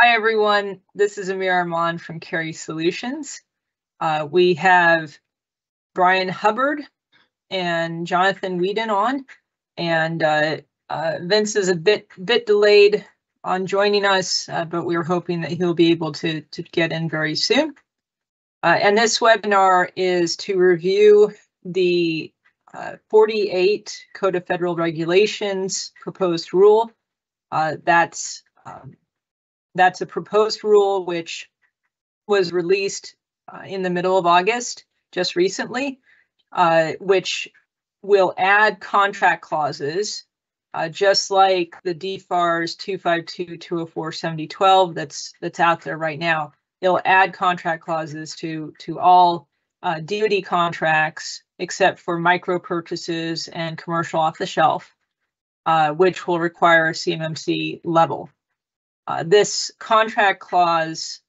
Hi, everyone. This is Amir Arman from Carey Solutions. We have Brian Hubbard and Jonathan Whedon on, and Vince is a bit delayed on joining us, but we're hoping that he'll be able to get in very soon. And this webinar is to review the 48 Code of Federal Regulations proposed rule. That's a proposed rule which was released in the middle of August, just recently, which will add contract clauses, just like the DFARS 252, 204, 7012 that's out there right now. It'll add contract clauses to all DoD contracts except for micro purchases and commercial off the shelf, which will require a CMMC level. This contract clause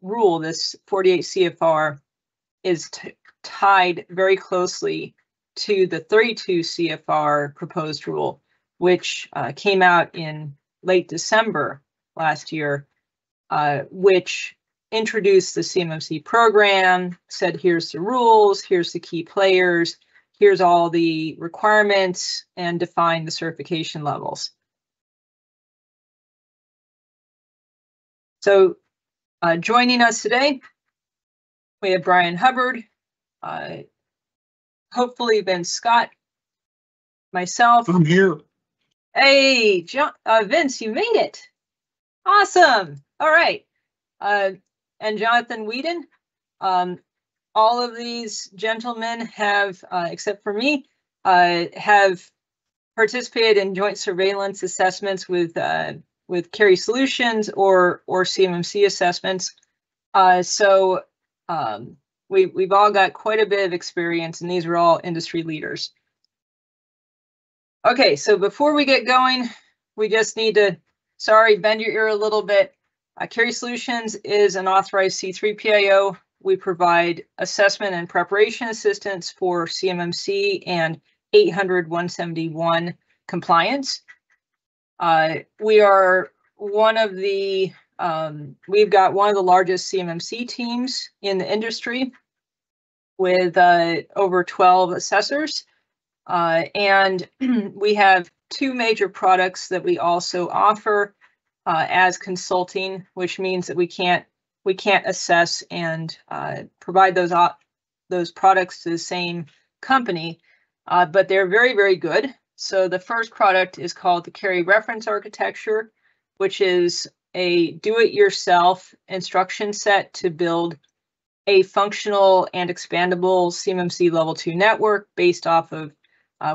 rule, this 48 CFR, is tied very closely to the 32 CFR proposed rule, which came out in late December last year, which introduced the CMMC program, said here's the rules, here's the key players, here's all the requirements, and defined the certification levels. So joining us today, we have Brian Hubbard, hopefully Vince Scott, myself. I'm here. Hey, Vince, you made it. Awesome. All right. And Jonathan Whedon. All of these gentlemen have, except for me, have participated in joint surveillance assessments with Carey Solutions or CMMC assessments. So we've all got quite a bit of experience, and these are all industry leaders. Okay, so before we get going, we just need to, bend your ear a little bit. Carey Solutions is an authorized C3 PIO. We provide assessment and preparation assistance for CMMC and 800-171 compliance. We are one of the, we've got one of the largest CMMC teams in the industry with over 12 assessors. And we have two major products that we also offer as consulting, which means that we can't assess and provide those products to the same company, but they're very, very good. So the first product is called the Carey Reference Architecture, which is a do-it-yourself instruction set to build a functional and expandable CMMC Level 2 network based off of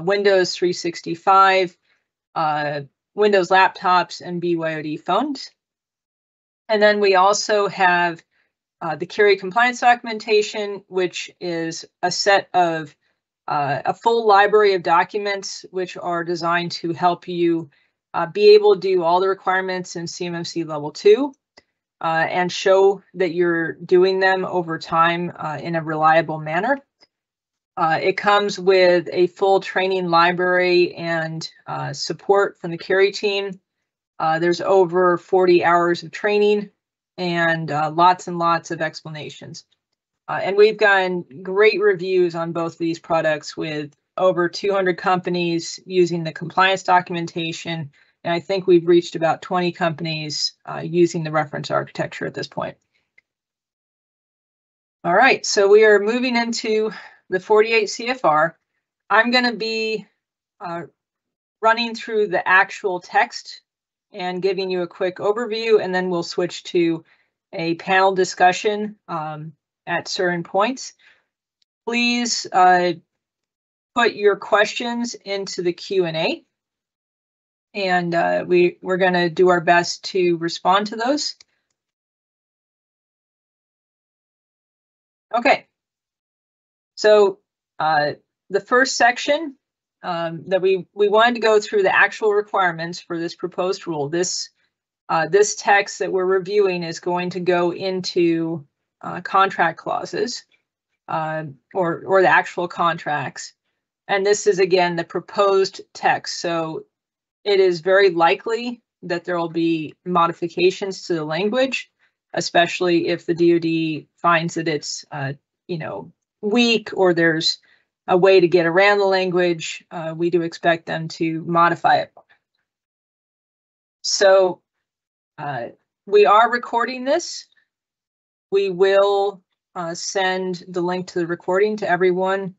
Windows 365, Windows laptops, and BYOD phones. And then we also have the Carey Compliance Documentation, which is a set of a full library of documents which are designed to help you be able to do all the requirements in CMMC Level 2 and show that you're doing them over time in a reliable manner. It comes with a full training library and support from the Carey team. There's over 40 hours of training and lots of explanations. And we've gotten great reviews on both of these products with over 200 companies using the compliance documentation. And I think we've reached about 20 companies using the reference architecture at this point. All right, so we are moving into the 48 CFR. I'm going to be running through the actual text and giving you a quick overview, and then we'll switch to a panel discussion at certain points. Please put your questions into the Q&A, and we're going to do our best to respond to those. Okay, so the first section that we wanted to go through the actual requirements for this proposed rule. This text that we're reviewing is going to go into contract clauses or the actual contracts. And this is, again, the proposed text. So it is very likely that there will be modifications to the language, especially if the DoD finds that it's, weak or there's a way to get around the language. We do expect them to modify it. So we are recording this. We will send the link to the recording to everyone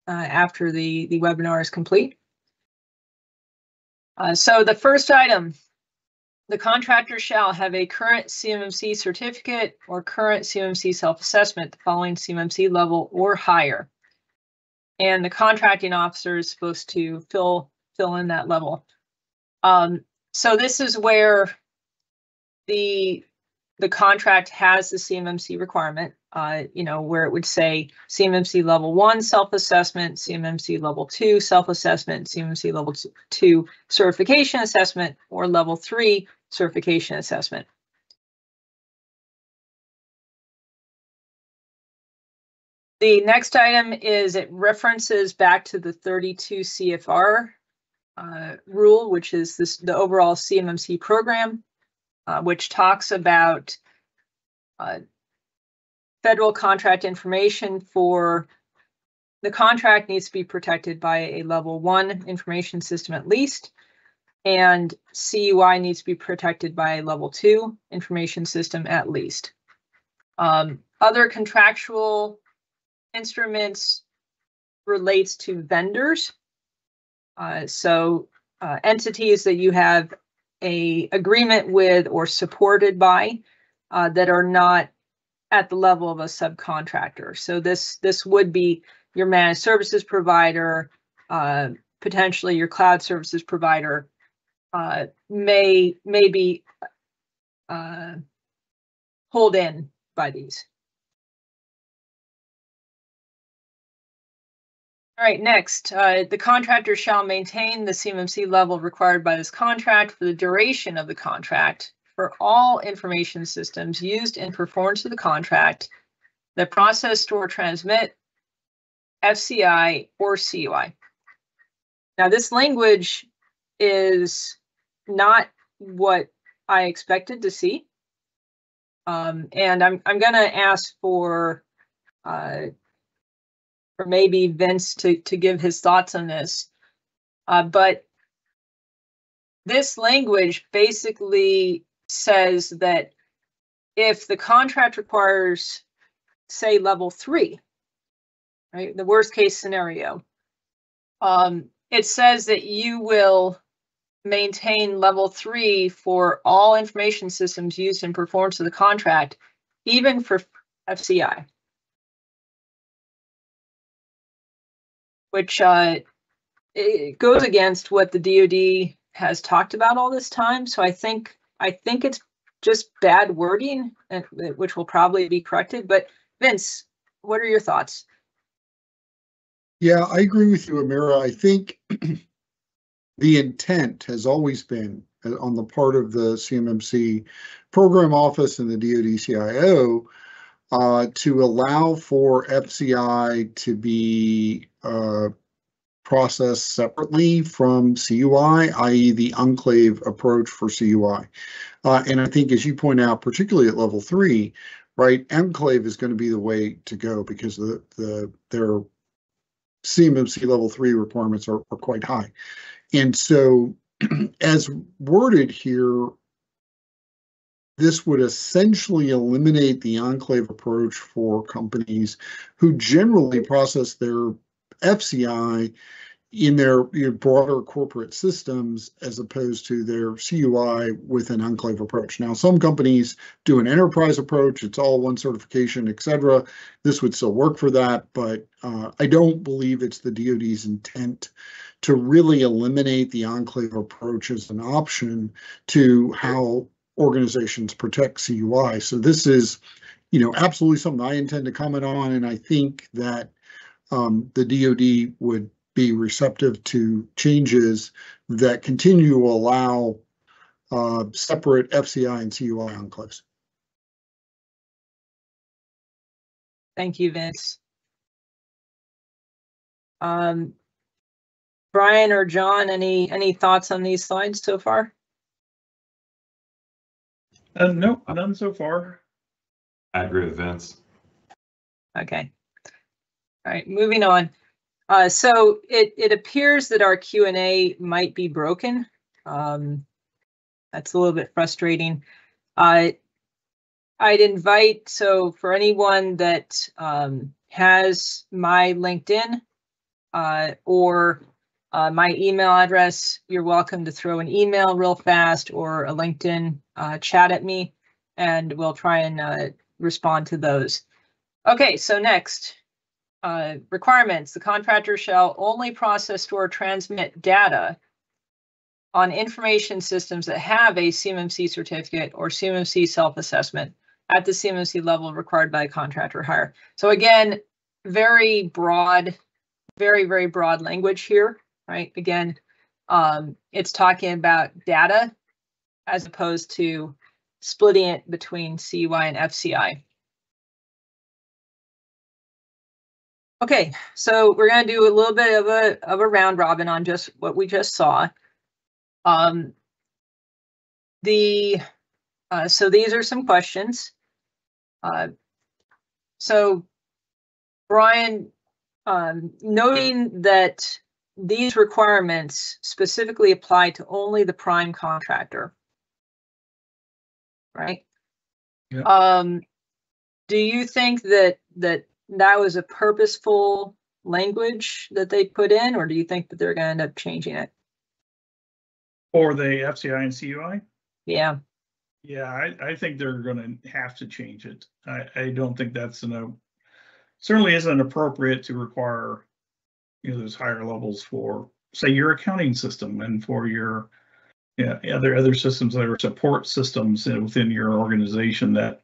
after the webinar is complete. So the first item, the contractor shall have a current CMMC certificate or current CMMC self-assessment, the following CMMC level or higher. And the contracting officer is supposed to fill in that level. So this is where the contract has the CMMC requirement, where it would say CMMC level 1 self-assessment, CMMC level 2 self-assessment, CMMC level 2 certification assessment, or level 3 certification assessment. The next item is it references back to the 32 CFR rule, which is the overall CMMC program, which talks about federal contract information for the contract needs to be protected by a level 1 information system at least, and CUI needs to be protected by a level 2 information system at least. Other contractual instruments relates to vendors. So entities that you have a agreement with or supported by that are not at the level of a subcontractor. So this would be your managed services provider, potentially your cloud services provider, may be pulled in by these. All right, next, the contractor shall maintain the CMMC level required by this contract for the duration of the contract for all information systems used in performance of the contract that process, store, transmit, FCI, or CUI. Now, this language is not what I expected to see. And I'm going to ask for maybe Vince to give his thoughts on this. But this language basically says that if the contract requires, say, level 3, right, the worst case scenario, it says that you will maintain level 3 for all information systems used in performance of the contract, even for FCI. Which it goes against what the DoD has talked about all this time. So I think it's just bad wording, which will probably be corrected. But Vince, what are your thoughts? Yeah, I agree with you, Amira. I think the intent has always been on the part of the CMMC program office and the DoD CIO to allow for FCI to be processed separately from CUI, i.e. the enclave approach for CUI. And I think, as you point out, particularly at level 3, right, enclave is going to be the way to go because their CMMC level 3 requirements are quite high. And so as worded here, this would essentially eliminate the enclave approach for companies who generally process their FCI in their broader corporate systems as opposed to their CUI with an enclave approach. Now, some companies do an enterprise approach. It's all one certification, et cetera. This would still work for that, but I don't believe it's the DoD's intent to really eliminate the enclave approach as an option to how organizations protect CUI. So this is, absolutely something I intend to comment on, and I think that the DoD would be receptive to changes that continue to allow separate FCI and CUI enclaves. Thank you, Vince. Brian or John, any thoughts on these slides so far? No, none so far. I agree with Vince. Okay. All right, moving on. So it appears that our Q&A might be broken. That's a little bit frustrating. I'd invite, so for anyone that has my LinkedIn or my email address, you're welcome to throw an email real fast or a LinkedIn chat at me, and we'll try and respond to those. Okay, so next, requirements. The contractor shall only process, store, transmit data on information systems that have a CMMC certificate or CMMC self-assessment at the CMMC level required by contractor hire. So again, very broad, very, very broad language here, right? Again, it's talking about data as opposed to splitting it between CUI and FCI. Okay, so we're going to do a little bit of a round robin on just what we just saw. So these are some questions. So Brian, noting that these requirements specifically apply to only the prime contractor, right? Yeah. Do you think that was a purposeful language that they put in, or do you think that they're going to end up changing it? For the FCI and CUI? Yeah. Yeah, I think they're going to have to change it. I don't think that's certainly isn't appropriate to require, those higher levels for, say, your accounting system and for your other systems that are support systems within your organization that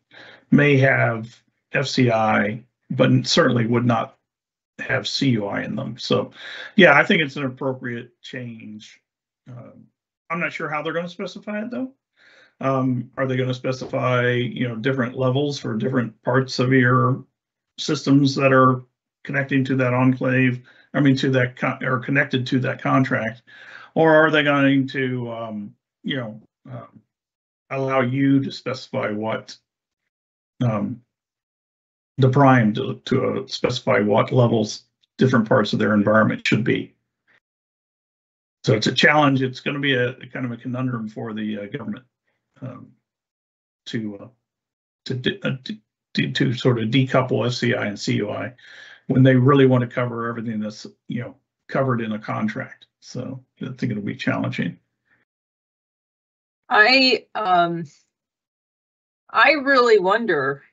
may have FCI, but certainly would not have CUI in them. So, yeah, I think it's an appropriate change. I'm not sure how they're going to specify it, though. Are they going to specify, different levels for different parts of your systems that are connecting to that enclave? I mean, to that or connected to that contract, or are they going to, allow you to specify what the prime to specify what levels different parts of their environment should be? So it's a challenge. It's going to be a kind of a conundrum for the government to sort of decouple FCI and CUI when they really want to cover everything that's covered in a contract. So I think it'll be challenging. I really wonder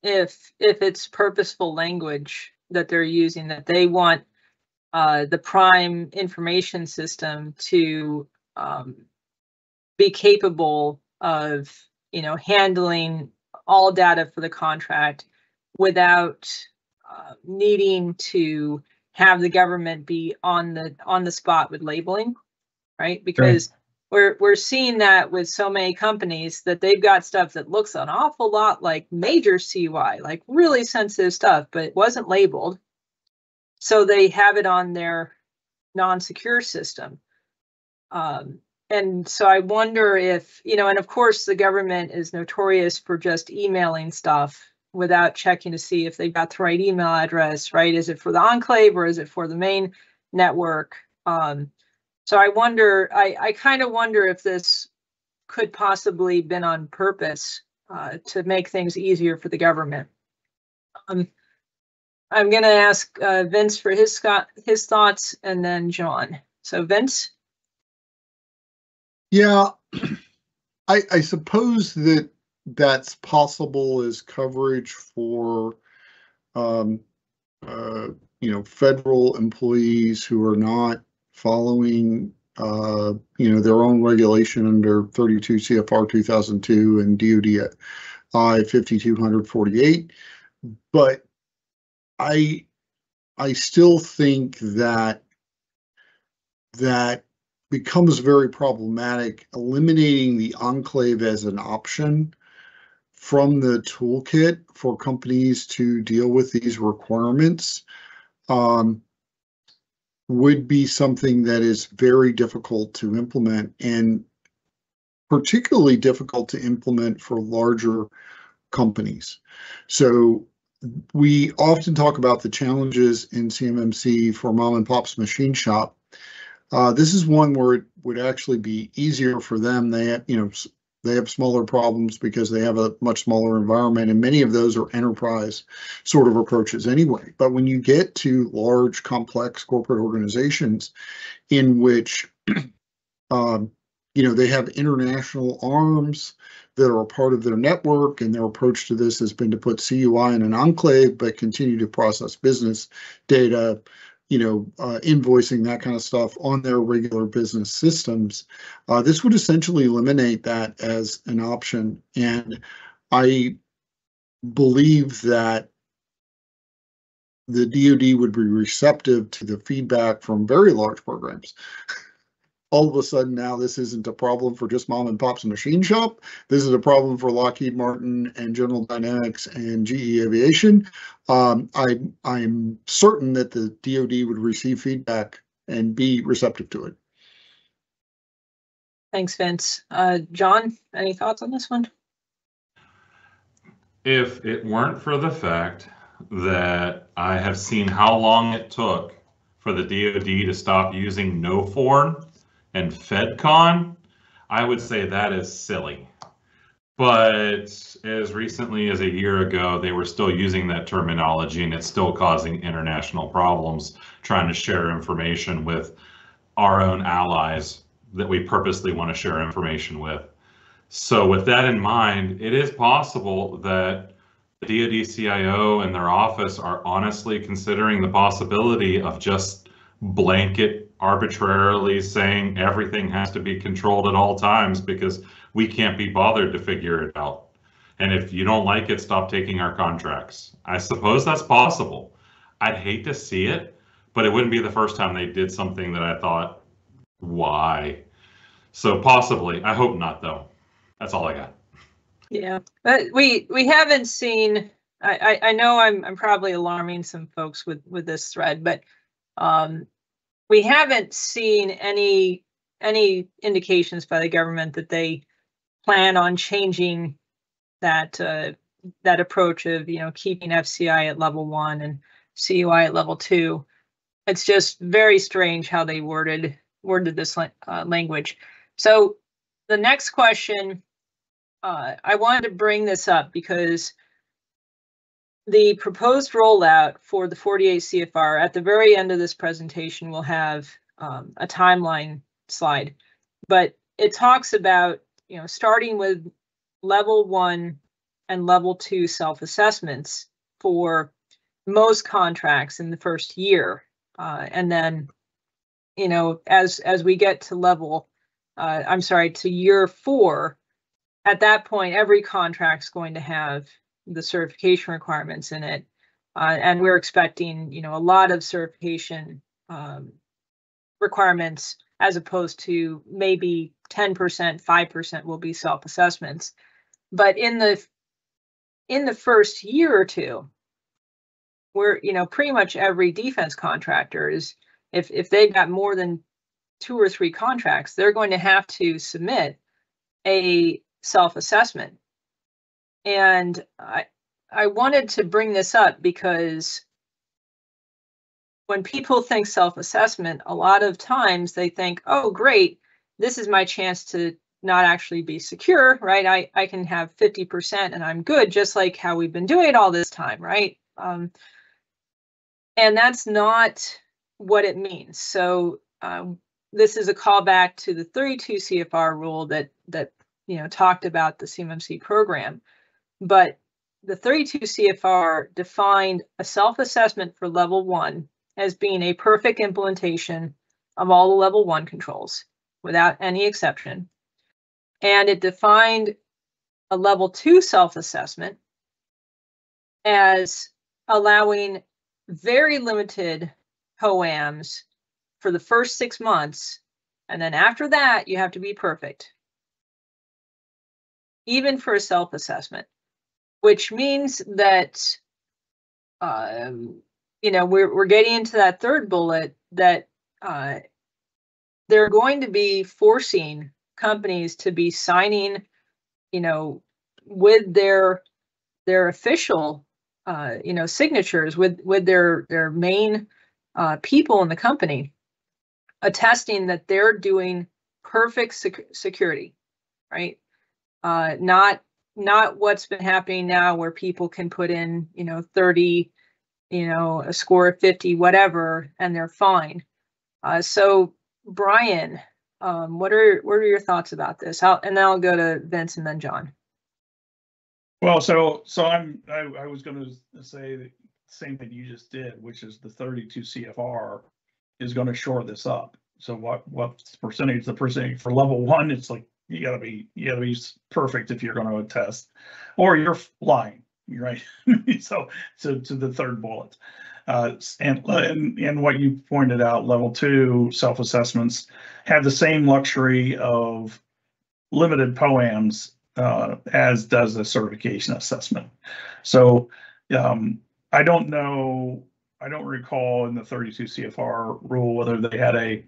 if it's purposeful language that they're using, that they want the prime information system to be capable of handling all data for the contract without needing to have the government be on the spot with labeling, right? Because we're seeing that with so many companies that they've got stuff that looks an awful lot like major CUI, like really sensitive stuff, but it wasn't labeled. So they have it on their non-secure system. And so I wonder if, and of course the government is notorious for just emailing stuff without checking to see if they've got the right email address, right? Is it for the enclave or is it for the main network? So I wonder, I kind of wonder if this could possibly been on purpose to make things easier for the government. I'm going to ask Vince for his thoughts, and then John. So Vince? Yeah, I suppose that's possible as coverage for, federal employees who are not following, their own regulation under 32 CFR 2002 and DOD I 5248. But I still think that becomes very problematic, eliminating the enclave as an option from the toolkit for companies to deal with these requirements would be something that is very difficult to implement. And particularly difficult to implement for larger companies. So we often talk about the challenges in CMMC for mom and pop's machine shop. This is one where it would actually be easier for them. They have, they have smaller problems because they have a much smaller environment, and many of those are enterprise sort of approaches anyway. But when you get to large, complex corporate organizations in which they have international arms that are a part of their network, and their approach to this has been to put CUI in an enclave, but continue to process business data, invoicing, that kind of stuff on their regular business systems. This would essentially eliminate that as an option. And I believe that the DoD would be receptive to the feedback from very large programs. All of a sudden now this isn't a problem for just mom and pop's machine shop. This is a problem for Lockheed Martin and General Dynamics and GE Aviation. I'm certain that the DoD would receive feedback and be receptive to it. Thanks, Vince. John, any thoughts on this one? If it weren't for the fact that I have seen how long it took for the DoD to stop using NOFORN and FedCon, I would say that is silly. But as recently as a year ago, they were still using that terminology, and it's still causing international problems trying to share information with our own allies that we purposely want to share information with. So with that in mind, it is possible that the DoD CIO and their office are honestly considering the possibility of just blanket arbitrarily saying everything has to be controlled at all times because we can't be bothered to figure it out. And if you don't like it, stop taking our contracts. I suppose that's possible. I'd hate to see it, but it wouldn't be the first time they did something that I thought, why? So possibly. I hope not, though. That's all I got. Yeah, but we haven't seen. I know I'm probably alarming some folks with this thread, but we haven't seen any indications by the government that they plan on changing that approach of keeping FCI at level 1 and CUI at level 2. It's just very strange how they worded this language. So the next question, I wanted to bring this up because the proposed rollout for the 48 CFR at the very end of this presentation will have a timeline slide, but it talks about starting with level 1 and level 2 self-assessments for most contracts in the first year, and then as we get to to year 4, at that point every contract's going to have the certification requirements in it, and we're expecting a lot of certification requirements, as opposed to maybe 10%, 5% will be self-assessments. But in the first year or two, we're pretty much every defense contractor is, if they've got more than 2 or 3 contracts, they're going to have to submit a self-assessment. And I wanted to bring this up because when people think self-assessment, a lot of times they think, oh, great, this is my chance to not actually be secure, right? I can have 50% and I'm good, just like how we've been doing it all this time, right? And that's not what it means. So this is a callback to the 32 CFR rule that talked about the CMMC program. But the 32 CFR defined a self-assessment for level 1 as being a perfect implementation of all the level 1 controls without any exception. And it defined a level 2 self-assessment as allowing very limited POAMs for the first 6 months. And then after that, you have to be perfect, even for a self-assessment, which means that, we're getting into that third bullet that they're going to be forcing companies to be signing, with their official, signatures, with their main people in the company, attesting that they're doing perfect security, right? Not what's been happening now, where people can put in, 30, a score of 50, whatever, and they're fine. So Brian, what are your thoughts about this? And then I'll go to Vince and then John. Well, so I was going to say the same thing you just did, which is the 32 CFR is going to shore this up. So what's the percentage for level 1? It's like you gotta be perfect if you're going to attest, or you're lying, right? so to the third bullet, and what you pointed out, level 2 self-assessments have the same luxury of limited POAMs as does the certification assessment. So I don't recall in the 32 CFR rule whether they had a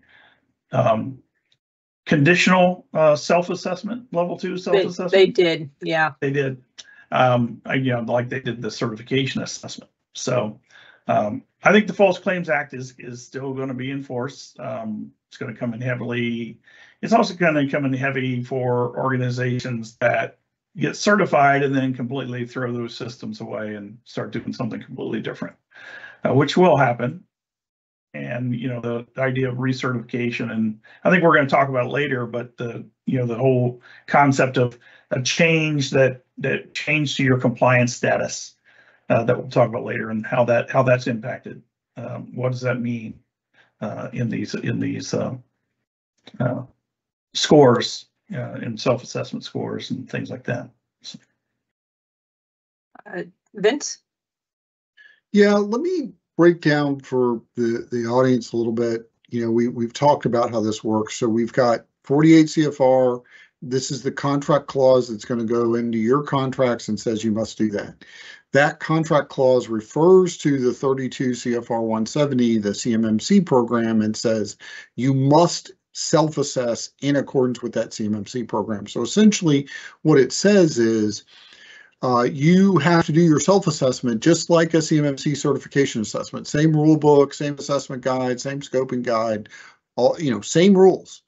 conditional self-assessment, level 2 self-assessment. They did, yeah. They did, like they did the certification assessment. So I think the False Claims Act is still going to be enforced. It's going to come in heavily. It's also going to come in heavy for organizations that get certified and then completely throw those systems away and start doing something completely different, which will happen. And the idea of recertification, and I think we're going to talk about it later, but the whole concept of a change that changed to your compliance status that we'll talk about later, and how that's impacted. What does that mean in these scores, in self-assessment scores and things like that? So. Vince? Yeah, let me break down for the audience a little bit. We've talked about how this works. So we've got 48 CFR. This is the contract clause that's going to go into your contracts and says you must do that. That contract clause refers to the 32 CFR 170, the CMMC program, and says you must self-assess in accordance with that CMMC program. So essentially what it says is you have to do your self-assessment just like a CMMC certification assessment. Same rule book, same assessment guide, same scoping guide, all same rules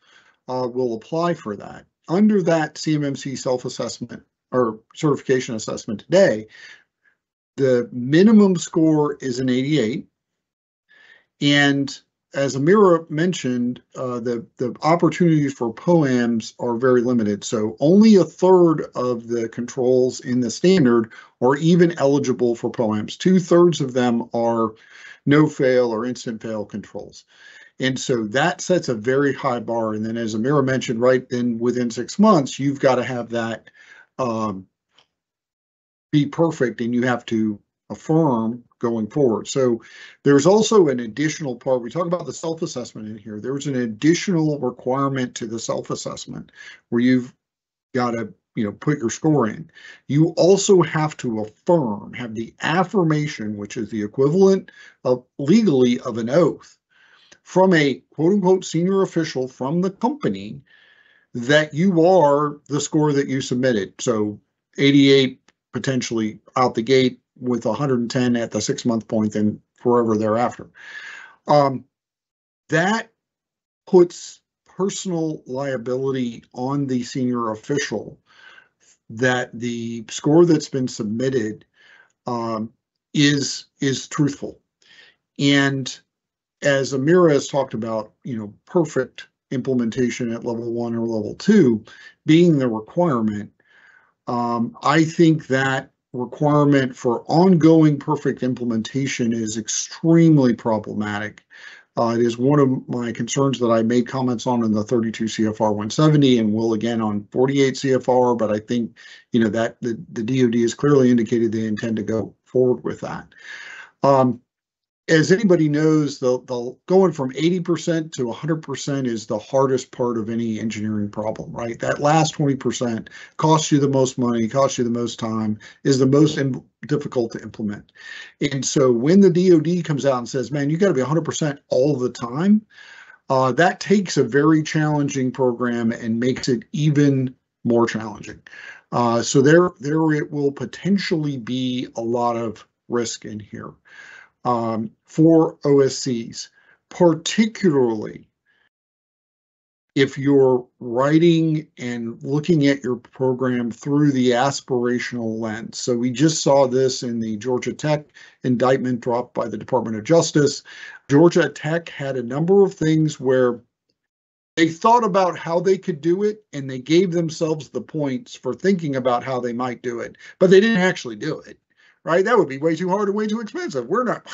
will apply for that. Under that CMMC self-assessment or certification assessment today, the minimum score is an 88, and as Amira mentioned, the opportunities for POAMs are very limited. So only a third of the controls in the standard are even eligible for POAMs. 2/3 of them are no fail or instant fail controls. And so that sets a very high bar. And then as Amira mentioned, right then within 6 months, you've got to have that be perfect, and you have to affirm going forward. So there's also an additional part. We talk about the self-assessment in here. There's an additional requirement to the self-assessment where you've got to, put your score in. You also have to affirm, have the affirmation, which is the equivalent of legally of an oath from a quote unquote senior official from the company that you are the score that you submitted. So 88 potentially out the gate, with 110 at the 6-month point and forever thereafter. That puts personal liability on the senior official that the score that's been submitted is truthful. And as Amira has talked about, perfect implementation at level 1 or level 2 being the requirement, I think that requirement for ongoing perfect implementation is extremely problematic. It is one of my concerns that I made comments on in the 32 CFR 170 and will again on 48 CFR, but I think that the DoD has clearly indicated they intend to go forward with that. As anybody knows, the going from 80% to 100% is the hardest part of any engineering problem, right? That last 20% costs you the most money, costs you the most time, is the most difficult to implement. And so when the DoD comes out and says, man, you got to be 100% all the time, That takes a very challenging program and makes it even more challenging. So there it will potentially be a lot of risk in here for OSCs, particularly if you're writing and looking at your program through the aspirational lens. So we just saw this in the Georgia Tech indictment dropped by the Department of Justice. Georgia Tech had a number of things where they thought about how they could do it, and they gave themselves the points for thinking about how they might do it, but they didn't actually do it, right? That would be way too hard and way too expensive. We're not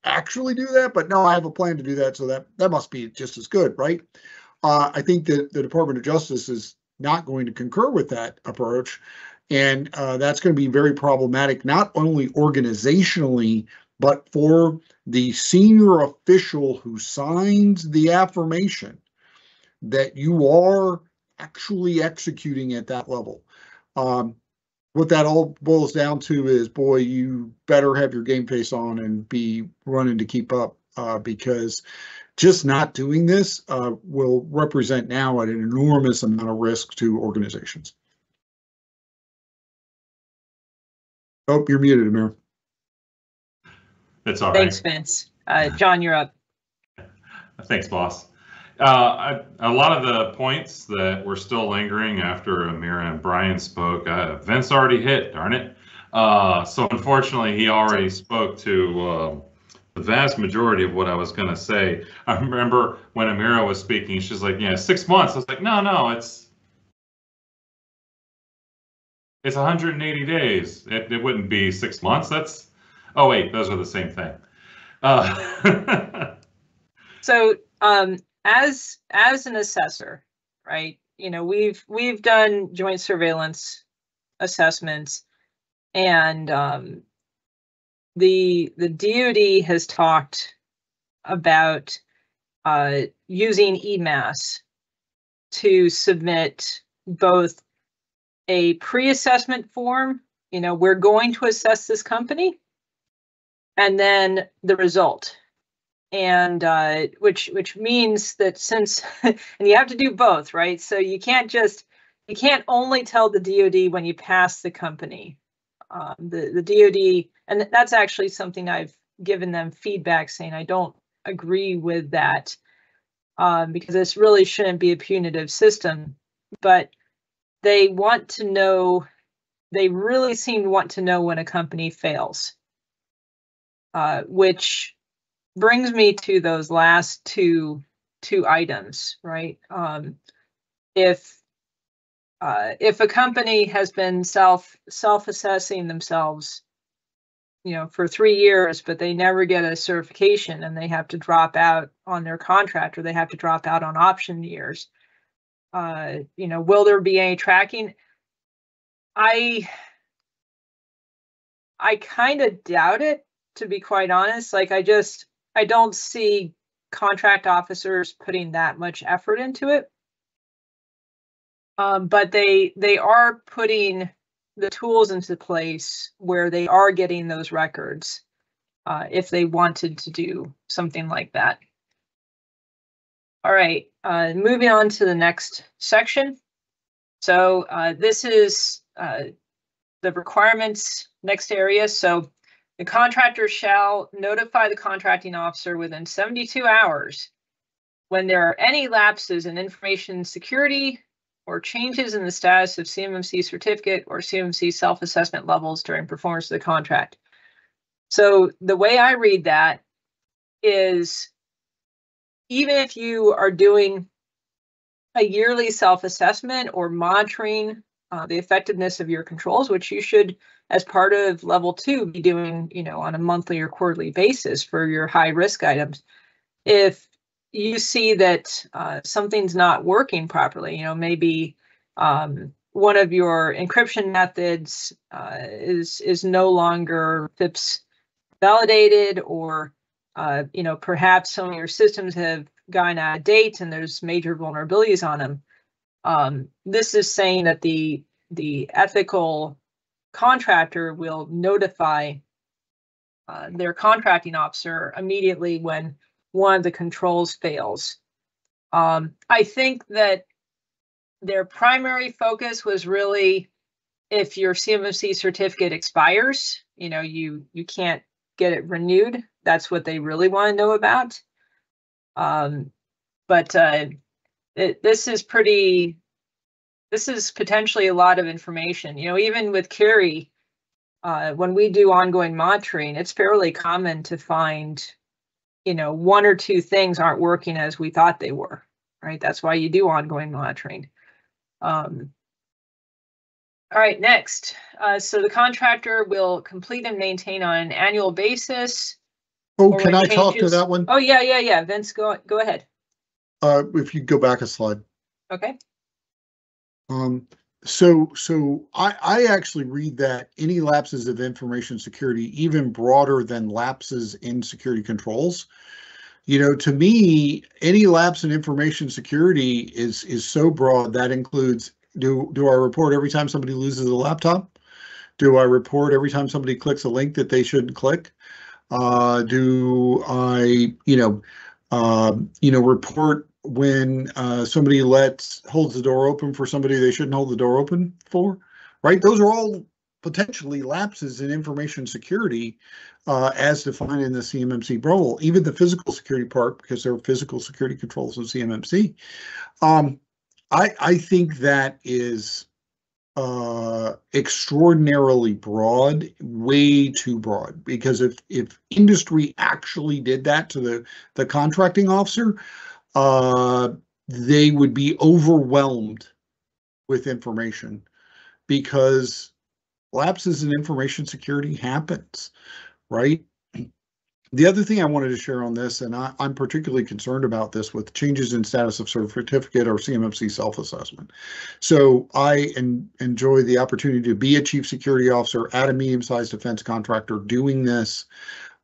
actually do that, but no, I have a plan to do that, so that must be just as good, right? I think that the Department of Justice is not going to concur with that approach, and that's going to be very problematic, not only organizationally, but for the senior official who signs the affirmation that you are actually executing at that level. What that all boils down to is, boy, you better have your game face on and be running to keep up, because just not doing this will represent now an enormous amount of risk to organizations. Oh, you're muted, Amir. That's all right. Thanks, Vince. John, you're up. Thanks, boss. A lot of the points that were still lingering after Amir and Brian spoke, Vince already hit, darn it. So unfortunately, he already spoke to the vast majority of what I was going to say. I remember when Amira was speaking, she's like, yeah, 6 months. I was like, no, it's 180 days. It wouldn't be 6 months. Oh wait, those are the same thing. So as an assessor, right, we've done joint surveillance assessments, and the DoD has talked about using EMAS to submit both a pre-assessment form, we're going to assess this company, and then the result. And which means that since, and you have to do both, right? So you can't only tell the DoD when you pass the company. The DoD, and that's actually something I've given them feedback saying I don't agree with that, because this really shouldn't be a punitive system. But they want to know, they really seem to want to know when a company fails, which brings me to those last two items, right? If a company has been self-assessing themselves, for 3 years, but they never get a certification and they have to drop out on their contract, or they have to drop out on option years, will there be any tracking? I kind of doubt it, to be quite honest. Like, I don't see contract officers putting that much effort into it. But they are putting the tools into place where they are getting those records, if they wanted to do something like that. All right, moving on to the next section. So this is the requirements, next area. So the contractor shall notify the contracting officer within 72 hours when there are any lapses in information security or changes in the status of CMMC certificate or CMMC self-assessment levels during performance of the contract. So the way I read that is, even if you are doing a yearly self-assessment or monitoring the effectiveness of your controls, which you should, as part of level 2, be doing, on a monthly or quarterly basis for your high risk items. If you see that something's not working properly, maybe one of your encryption methods is no longer FIPS validated, or perhaps some of your systems have gone out of date and there's major vulnerabilities on them. This is saying that the ethical contractor will notify their contracting officer immediately when one of the controls fails. I think that their primary focus was really if your CMMC certificate expires, you can't get it renewed. That's what they really want to know about. This is potentially a lot of information. Even with Carrie, when we do ongoing monitoring, it's fairly common to find, one or two things aren't working as we thought they were, right? That's why you do ongoing monitoring. All right, next. So the contractor will complete and maintain on an annual basis. Oh, can I talk to that one? Oh, yeah. Vince, go ahead. If you go back a slide. Okay. So I actually read that any lapses of information security, even broader than lapses in security controls. To me, any lapse in information security is so broad that includes, do I report every time somebody loses a laptop? Do I report every time somebody clicks a link that they shouldn't click? Do I, report when somebody holds the door open for somebody they shouldn't hold the door open for, right? Those are all potentially lapses in information security as defined in the CMMC role, even the physical security part, because there are physical security controls in CMMC. I think that is extraordinarily broad, way too broad, because if industry actually did that to the contracting officer, they would be overwhelmed with information, because lapses in information security happens, right? The other thing I wanted to share on this, and I'm particularly concerned about this with changes in status of certificate or CMMC self-assessment. So I enjoy the opportunity to be a chief security officer at a medium-sized defense contractor doing this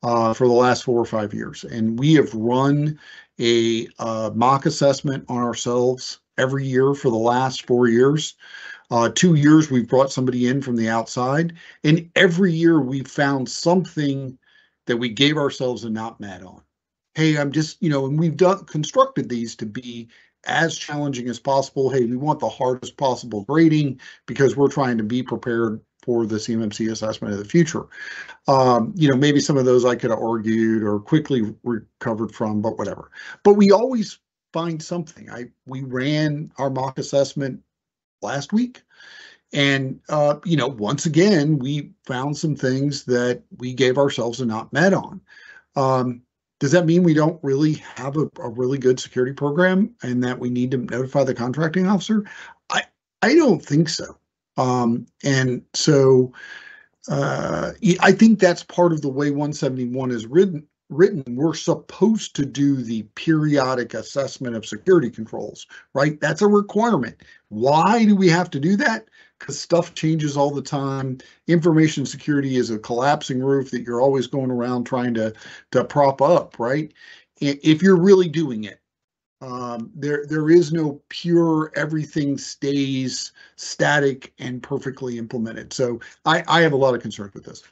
for the last 4 or 5 years. And we have run a mock assessment on ourselves every year for the last 4 years. 2 years, we've brought somebody in from the outside, and every year we've found something that we gave ourselves a not met on. Hey, I'm just, and we've constructed these to be as challenging as possible. Hey, we want the hardest possible grading because we're trying to be prepared for the CMMC assessment of the future. Maybe some of those I could have argued or quickly recovered from, but whatever. But we always find something. We ran our mock assessment last week. And, once again, we found some things that we gave ourselves a not met on. Does that mean we don't really have a really good security program and that we need to notify the contracting officer? I don't think so. And so I think that's part of the way 171 is written. We're supposed to do the periodic assessment of security controls, right? That's a requirement. Why do we have to do that? Because stuff changes all the time. Information security is a collapsing roof that you're always going around trying to prop up, right? If you're really doing it, there is no pure everything stays static and perfectly implemented. So I have a lot of concerns with this.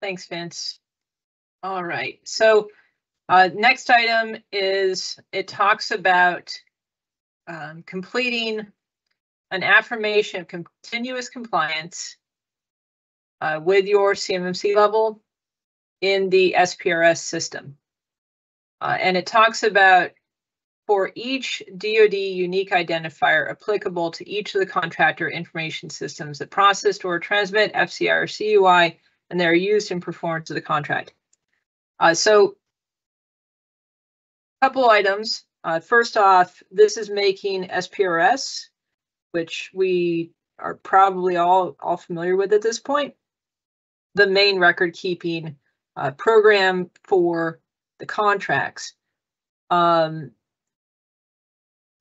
Thanks, Vince. All right, so next item is it talks about completing an affirmation of continuous compliance with your CMMC level in the SPRS system. And it talks about for each DoD unique identifier applicable to each of the contractor information systems that process, store, or transmit FCI or CUI, and they're used in performance of the contract. So a couple items. First off, this is making SPRS, which we are probably all familiar with at this point, the main record keeping program for the contracts and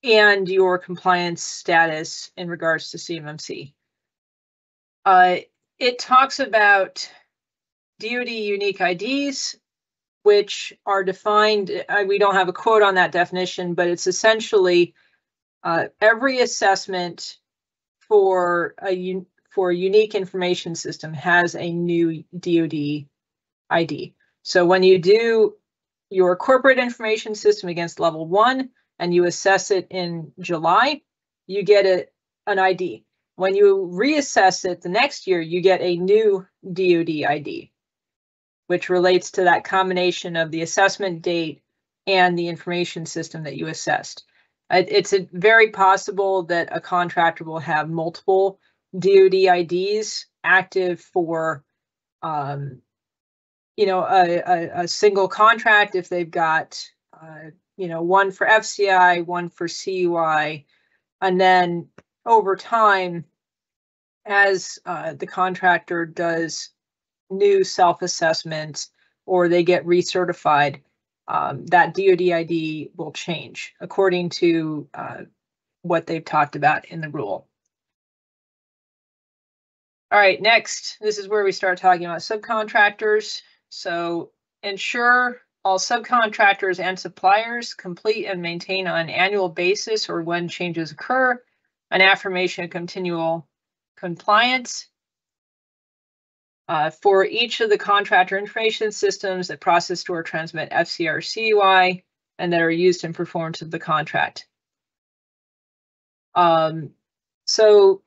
your compliance status in regards to CMMC. It talks about DoD unique IDs, which are defined, we don't have a quote on that definition, but it's essentially every assessment for a unique information system has a new DoD ID. So when you do your corporate information system against level 1 and you assess it in July, you get an ID. When you reassess it the next year, you get a new DoD ID, which relates to that combination of the assessment date and the information system that you assessed. It's very possible that a contractor will have multiple DoD IDs active for, you know, a single contract if they've got, you know, one for FCI, one for CUI, and then over time, as the contractor does new self-assessment or they get recertified, that DoD ID will change according to what they've talked about in the rule. All right, next, this is where we start talking about subcontractors. So ensure all subcontractors and suppliers complete and maintain on an annual basis or when changes occur an affirmation of continual compliance. For each of the contractor information systems that process, store, transmit FCR CUI and that are used in performance of the contract. So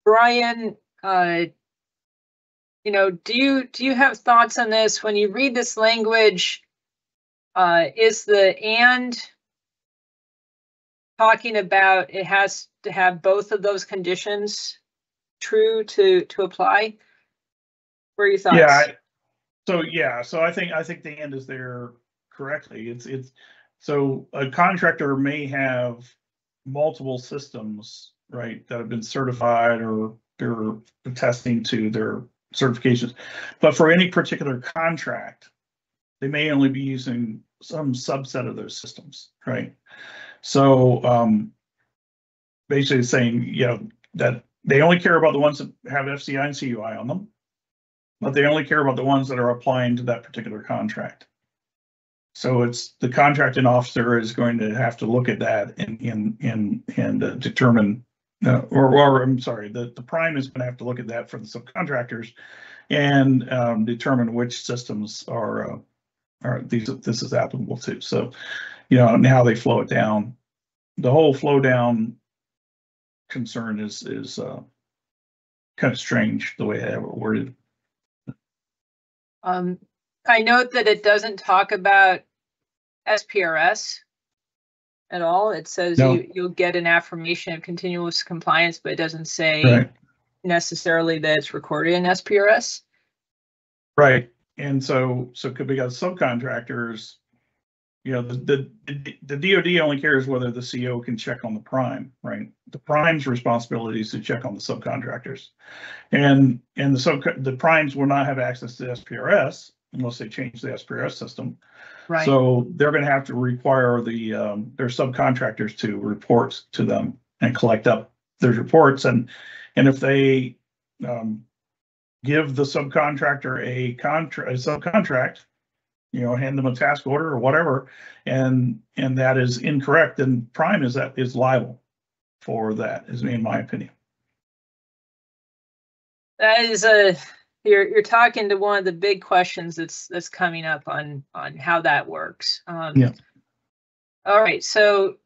Brian, you know, do you have thoughts on this? When you read this language, is the and talking about it has to have both of those conditions true to apply? What are your thoughts? So I think the end is there correctly. It's so a contractor may have multiple systems, right, that have been certified or they're attesting to their certifications, but for any particular contract, they may only be using some subset of those systems, right? So basically saying, you know, that they only care about the ones that have FCI and CUI on them, but they only care about the ones that are applying to that particular contract. So it's the contracting officer is going to have to look at that and determine, or I'm sorry, the prime is going to have to look at that for the subcontractors and determine which systems are this is applicable to. So, you know, and how they flow it down. The whole flow down concern is kind of strange the way I have it worded. I note that it doesn't talk about SPRS at all. It says No. you'll get an affirmation of continuous compliance, but it doesn't say necessarily that it's recorded in SPRS. Right. And so because subcontractors, you know, the DoD only cares whether the CO can check on the prime, right? The prime's responsibility is to check on the subcontractors, and the primes will not have access to SPRS unless they change the SPRS system. Right. So they're going to have to require their subcontractors to report to them and collect up those reports, and if they give the subcontractor a subcontract, you know, hand them a task order or whatever, and that is incorrect, then prime is liable for that, is in my opinion. That is you're talking to one of the big questions that's coming up on how that works. Yeah. All right. So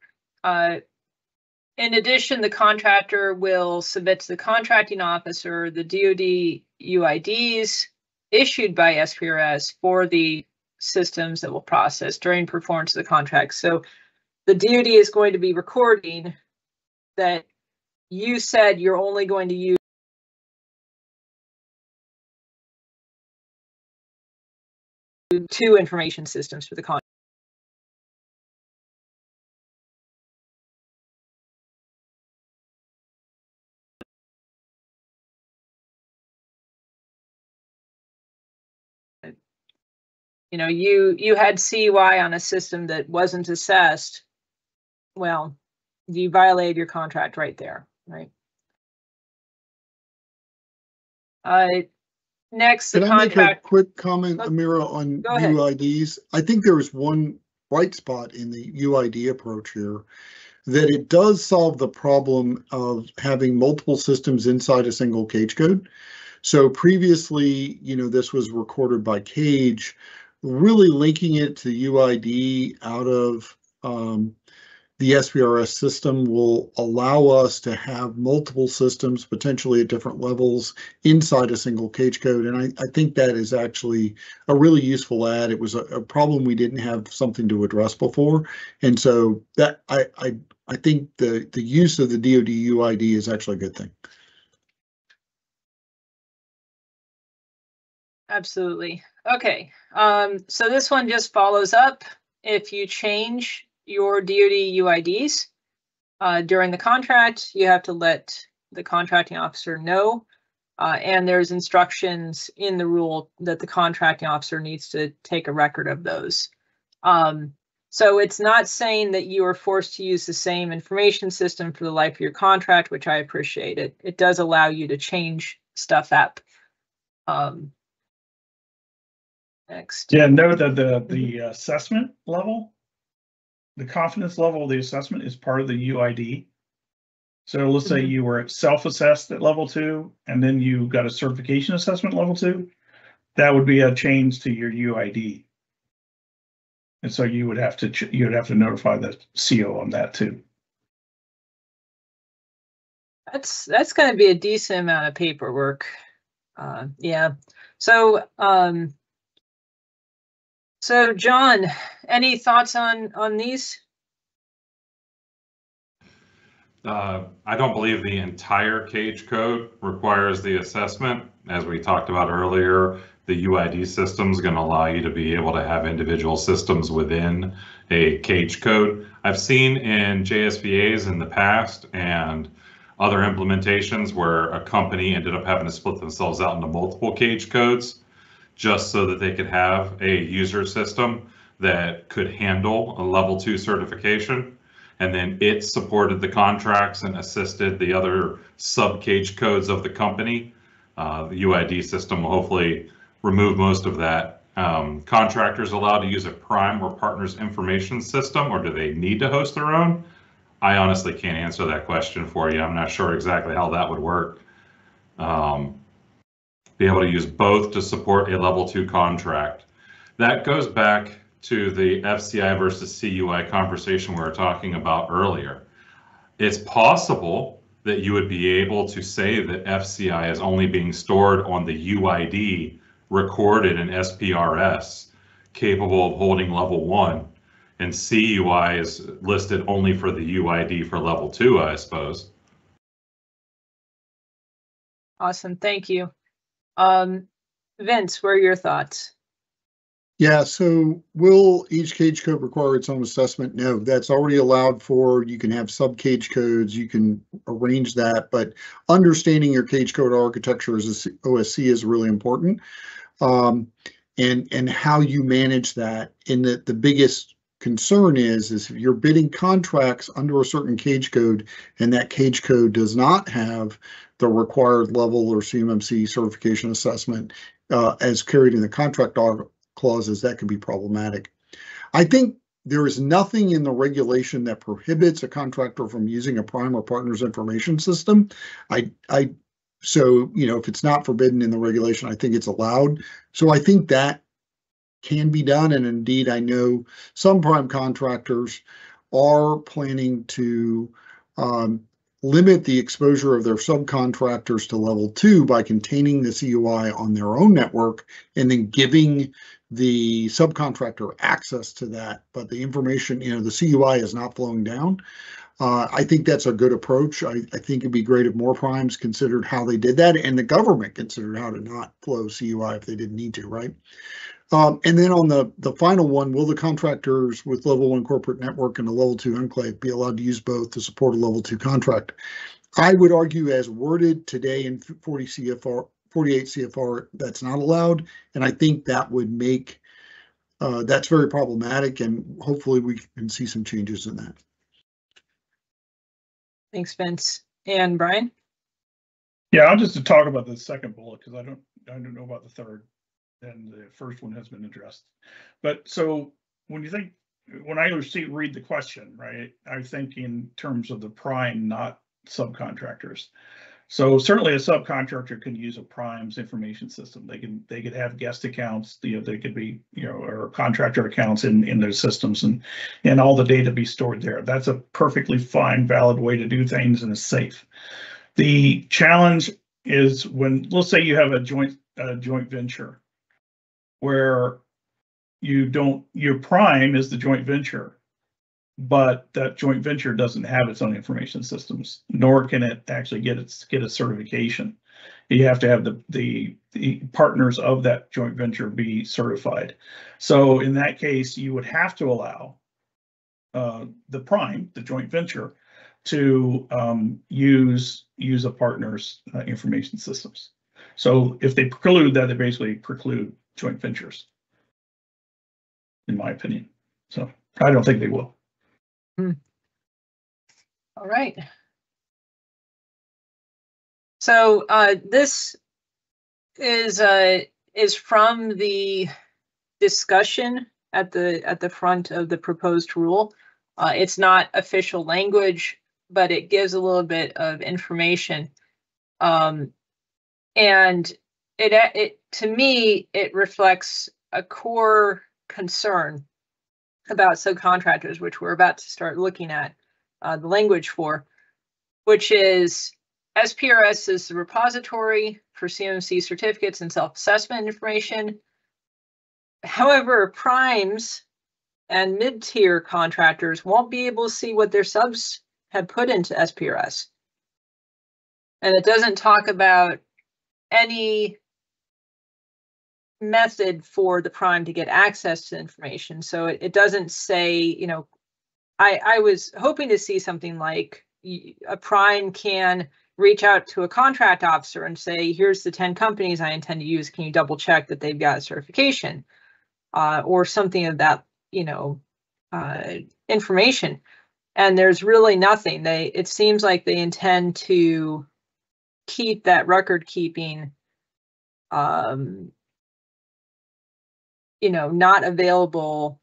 in addition, the contractor will submit to the contracting officer the DoD UIDs issued by SPRS for the systems that will process during performance of the contract. So the DoD is going to be recording that you said you're only going to use two information systems for the contract. You know, you had CUI on a system that wasn't assessed. Well, you violated your contract right there, right? Next, the Can I make a contract. quick comment, Amira, on Go ahead. UIDs? I think there is one bright spot in the UID approach here, that it does solve the problem of having multiple systems inside a single cage code. So previously, you know, this was recorded by cage, really linking it to UID out of the SPRS system will allow us to have multiple systems, potentially at different levels, inside a single cage code. And I think that is actually a really useful add. It was a problem we didn't have something to address before. And so that I think the use of the DoD UID is actually a good thing. Absolutely. Okay. So this one just follows up. If you change your DoD UIDs during the contract, you have to let the contracting officer know. And there's instructions in the rule that the contracting officer needs to take a record of those. So it's not saying that you are forced to use the same information system for the life of your contract, which I appreciate. It does allow you to change stuff up. Next. Yeah, note that the assessment level, the confidence level of the assessment is part of the UID. So let's say you were self-assessed at level 2, and then you got a certification assessment level 2. That would be a change to your UID, and so you would have to notify the CO on that too. That's going to be a decent amount of paperwork. Yeah. So John, any thoughts on these? I don't believe the entire cage code requires the assessment. As we talked about earlier, the UID system is going to allow you to be able to have individual systems within a cage code. I've seen in JSVAs in the past and other implementations where a company ended up having to split themselves out into multiple cage codes just so that they could have a user system that could handle a level 2 certification. And then it supported the contracts and assisted the other sub-cage codes of the company. The UID system will hopefully remove most of that. Contractors allowed to use a prime or partner's information system, or do they need to host their own? I honestly can't answer that question for you. I'm not sure exactly how that would work. Be able to use both to support a level 2 contract. That goes back to the FCI versus CUI conversation we were talking about earlier. It's possible that you would be able to say that FCI is only being stored on the UID recorded in SPRS, capable of holding level 1, and CUI is listed only for the UID for level 2, I suppose. Awesome, thank you. Vince, what are your thoughts? Yeah, so will each cage code require its own assessment? No, that's already allowed for. You can have sub-cage codes, you can arrange that, but understanding your cage code architecture as a OSC is really important. And how you manage that. And the biggest concern is if you're bidding contracts under a certain cage code and that cage code does not have the required level or CMMC certification assessment as carried in the contract clauses, that could be problematic. I think there is nothing in the regulation that prohibits a contractor from using a prime or partner's information system. So, if it's not forbidden in the regulation, I think it's allowed. So I think that can be done. And indeed, I know some prime contractors are planning to limit the exposure of their subcontractors to level 2 by containing the CUI on their own network and then giving the subcontractor access to that. But the information, the CUI is not flowing down. I think that's a good approach. I think it'd be great if more primes considered how they did that, and the government considered how to not flow CUI if they didn't need to, right? And then on the final one, will the contractors with level 1 corporate network and a level 2 enclave be allowed to use both to support a level 2 contract? I would argue, as worded today in 48 CFR, that's not allowed. And I think that would make, that's very problematic, and hopefully we can see some changes in that. Thanks, Vince. And Brian? Yeah, I'll just talk about the second bullet because I don't know about the third, and the first one has been addressed. But so when I read the question, right, I think in terms of the prime, not subcontractors. So certainly a subcontractor can use a prime's information system. They could have guest accounts, they could be, or contractor accounts in those systems, and all the data be stored there. That's a perfectly fine, valid way to do things, and it's safe. The challenge is when, let's say you have a joint venture where your prime is the joint venture, but that joint venture doesn't have its own information systems, nor can it actually get a certification. You have to have the partners of that joint venture be certified. So in that case, you would have to allow the prime, the joint venture, to use a partner's information systems. So if they preclude that, they basically preclude joint ventures, in my opinion. So I don't think they will. All right. So this is from the discussion at the front of the proposed rule. It's not official language, but it gives a little bit of information. And it to me, it reflects a core concern about subcontractors, which we're about to start looking at the language for, which is SPRS is the repository for CMMC certificates and self-assessment information. However, primes and mid-tier contractors won't be able to see what their subs have put into SPRS. And it doesn't talk about any method for the prime to get access to information. So it doesn't say, I was hoping to see something like a prime can reach out to a contract officer and say, here's the 10 companies I intend to use. Can you double check that they've got a certification or something of that, information? And there's really nothing. It seems like they intend to keep that record keeping, not available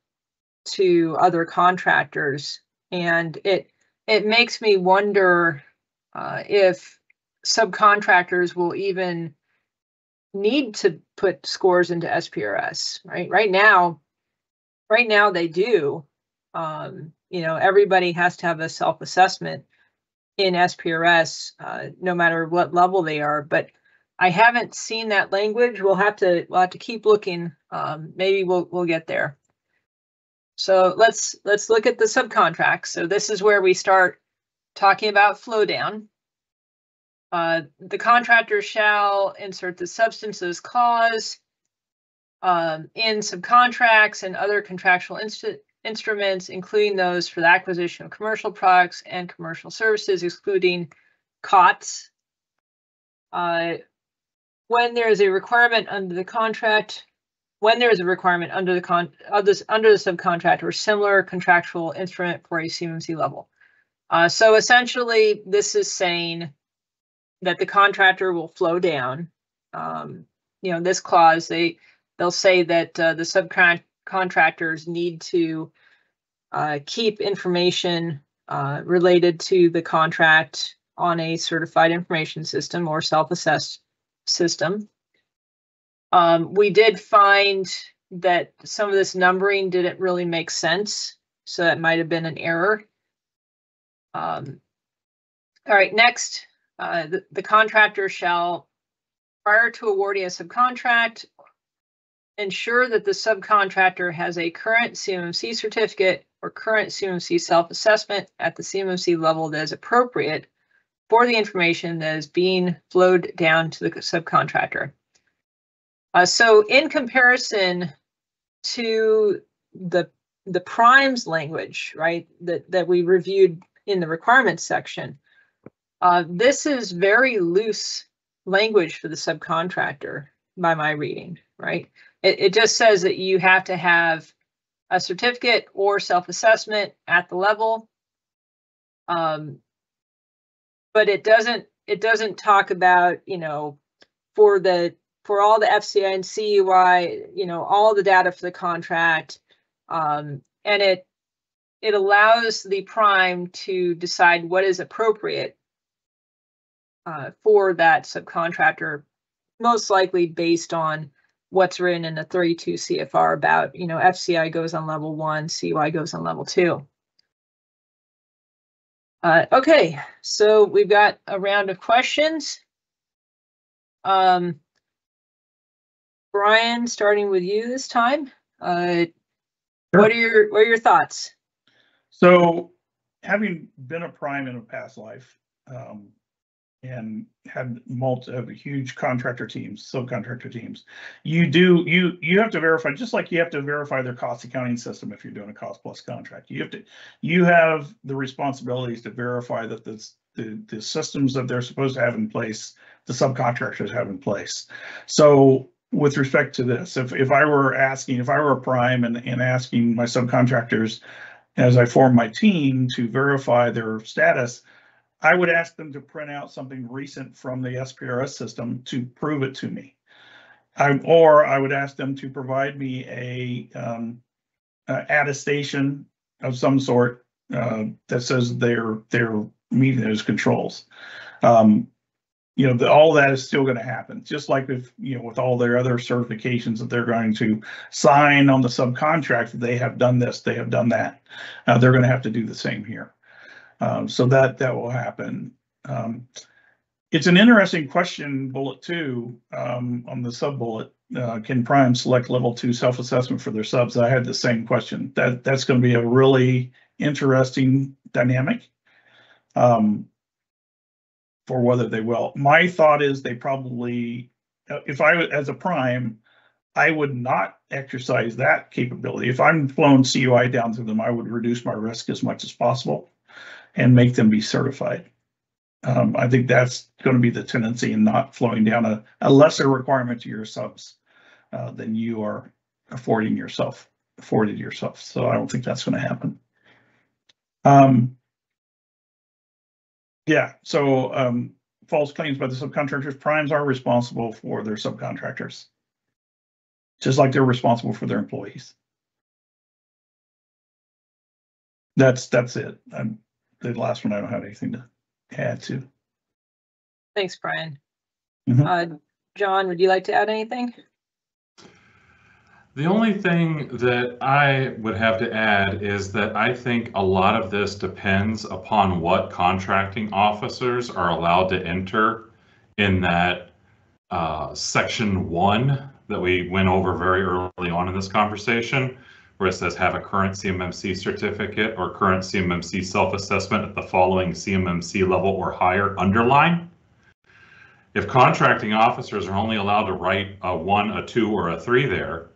to other contractors. And it makes me wonder if subcontractors will even need to put scores into SPRS, right? Right now they do. Everybody has to have a self-assessment in SPRS, no matter what level they are. But I haven't seen that language. We'll have to keep looking. Maybe we'll get there. So let's look at the subcontracts. So this is where we start talking about flow down. The contractor shall insert the substances clause in subcontracts and other contractual instruments, including those for the acquisition of commercial products and commercial services, excluding COTS. When there is a requirement under the contract, under the subcontract or similar contractual instrument for a CMMC level. So essentially, this is saying that the contractor will flow down. This clause, they'll say that the subcontractors need to keep information related to the contract on a certified information system or self-assessed system. We did find that some of this numbering didn't really make sense, so that might have been an error. All right, next, the contractor shall, prior to awarding a subcontract, ensure that the subcontractor has a current CMMC certificate or current CMMC self-assessment at the CMMC level that is appropriate for the information that is being flowed down to the subcontractor. So in comparison to the primes language, right, that we reviewed in the requirements section, this is very loose language for the subcontractor by my reading, right? It just says that you have to have a certificate or self-assessment at the level. But it doesn't talk about, for all the FCI and CUI, all the data for the contract. And it allows the prime to decide what is appropriate for that subcontractor, most likely based on what's written in the 32 CFR about, FCI goes on level 1, CUI goes on level 2. Okay, so we've got a round of questions. Brian, starting with you this time. Sure. What are your thoughts? So, having been a prime in a past life, and had huge contractor teams, subcontractor teams, you have to verify, just like you have to verify their cost accounting system if you're doing a cost plus contract. You have the responsibilities to verify that the systems that they're supposed to have in place, the subcontractors have in place. So with respect to this, if I were a prime and asking my subcontractors as I form my team to verify their status, I would ask them to print out something recent from the SPRS system to prove it to me. Or I would ask them to provide me a attestation of some sort that says they're meeting those controls. All that is still going to happen, just like with all their other certifications that they're going to sign on the subcontract. They have done this, they have done that. They're going to have to do the same here. So that will happen. It's an interesting question, bullet 2, on the sub bullet. Can primes select level 2 self-assessment for their subs? I had the same question. That's going to be a really interesting dynamic for whether they will. My thought is they probably, if I as a prime, I would not exercise that capability. If I'm flowing CUI down to them, I would reduce my risk as much as possible and make them be certified. I think that's going to be the tendency, in not flowing down a lesser requirement to your subs than you are afforded yourself. So I don't think that's going to happen. False claims by the subcontractors. Primes are responsible for their subcontractors, just like they're responsible for their employees. That's it. The last one I don't have anything to add to. Thanks, Brian. Mm-hmm. John, would you like to add anything? The only thing that I would have to add is that I think a lot of this depends upon what contracting officers are allowed to enter in that section 1 that we went over very early on in this conversation, where it says have a current CMMC certificate or current CMMC self-assessment at the following CMMC level or higher underline. If contracting officers are only allowed to write a 1, a 2, or a 3 there,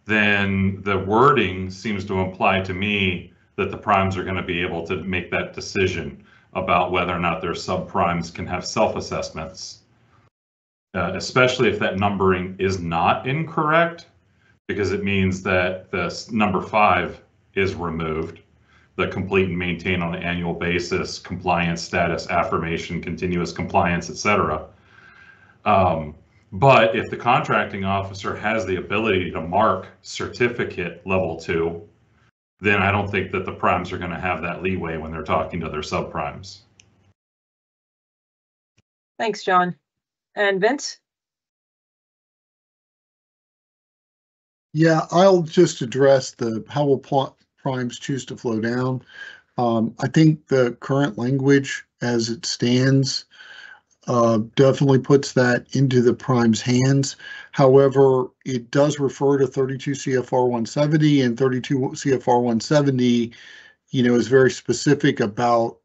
then the wording seems to imply to me that the primes are going to be able to make that decision about whether or not their subprimes can have self-assessments, especially if that numbering is not incorrect, because it means that the number 5 is removed, the complete and maintain on an annual basis, compliance status, affirmation, continuous compliance, etc. But if the contracting officer has the ability to mark certificate level 2, then I don't think that the primes are going to have that leeway when they're talking to their subprimes. Thanks, John. And Vince? Yeah, I'll just address how will primes choose to flow down. I think the current language as it stands definitely puts that into the prime's hands. However, it does refer to 32 CFR 170, and 32 CFR 170, is very specific about,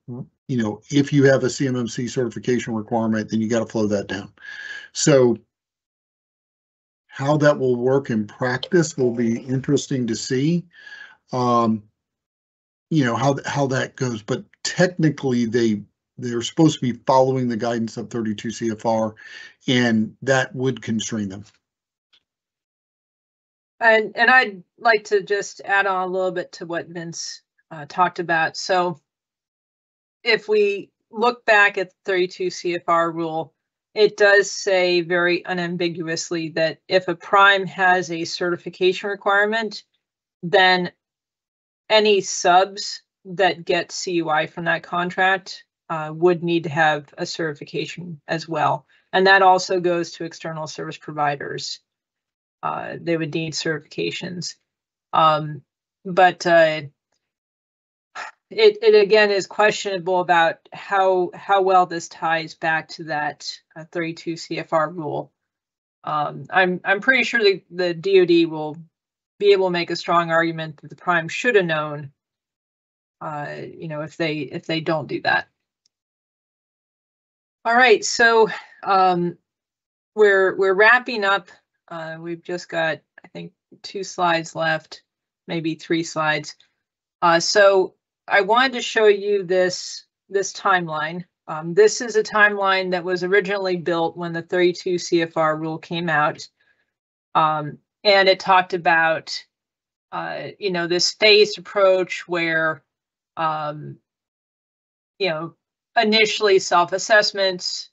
if you have a CMMC certification requirement, then you got to flow that down. So how that will work in practice will be interesting to see, how that goes. But technically, they're supposed to be following the guidance of 32 CFR, and that would constrain them. And I'd like to just add on a little bit to what Vince talked about. So if we look back at the 32 CFR rule, it does say very unambiguously that if a prime has a certification requirement, then any subs that get CUI from that contract would need to have a certification as well. And that also goes to external service providers. They would need certifications. But it again is questionable about how well this ties back to that 32 CFR rule. I'm pretty sure the DoD will be able to make a strong argument that the prime should have known, if they don't do that. All right, so we're wrapping up. We've just got, I think, 2 slides left, maybe 3 slides. So I wanted to show you this timeline. This is a timeline that was originally built when the 32 CFR rule came out. And it talked about, this phased approach where, initially self-assessments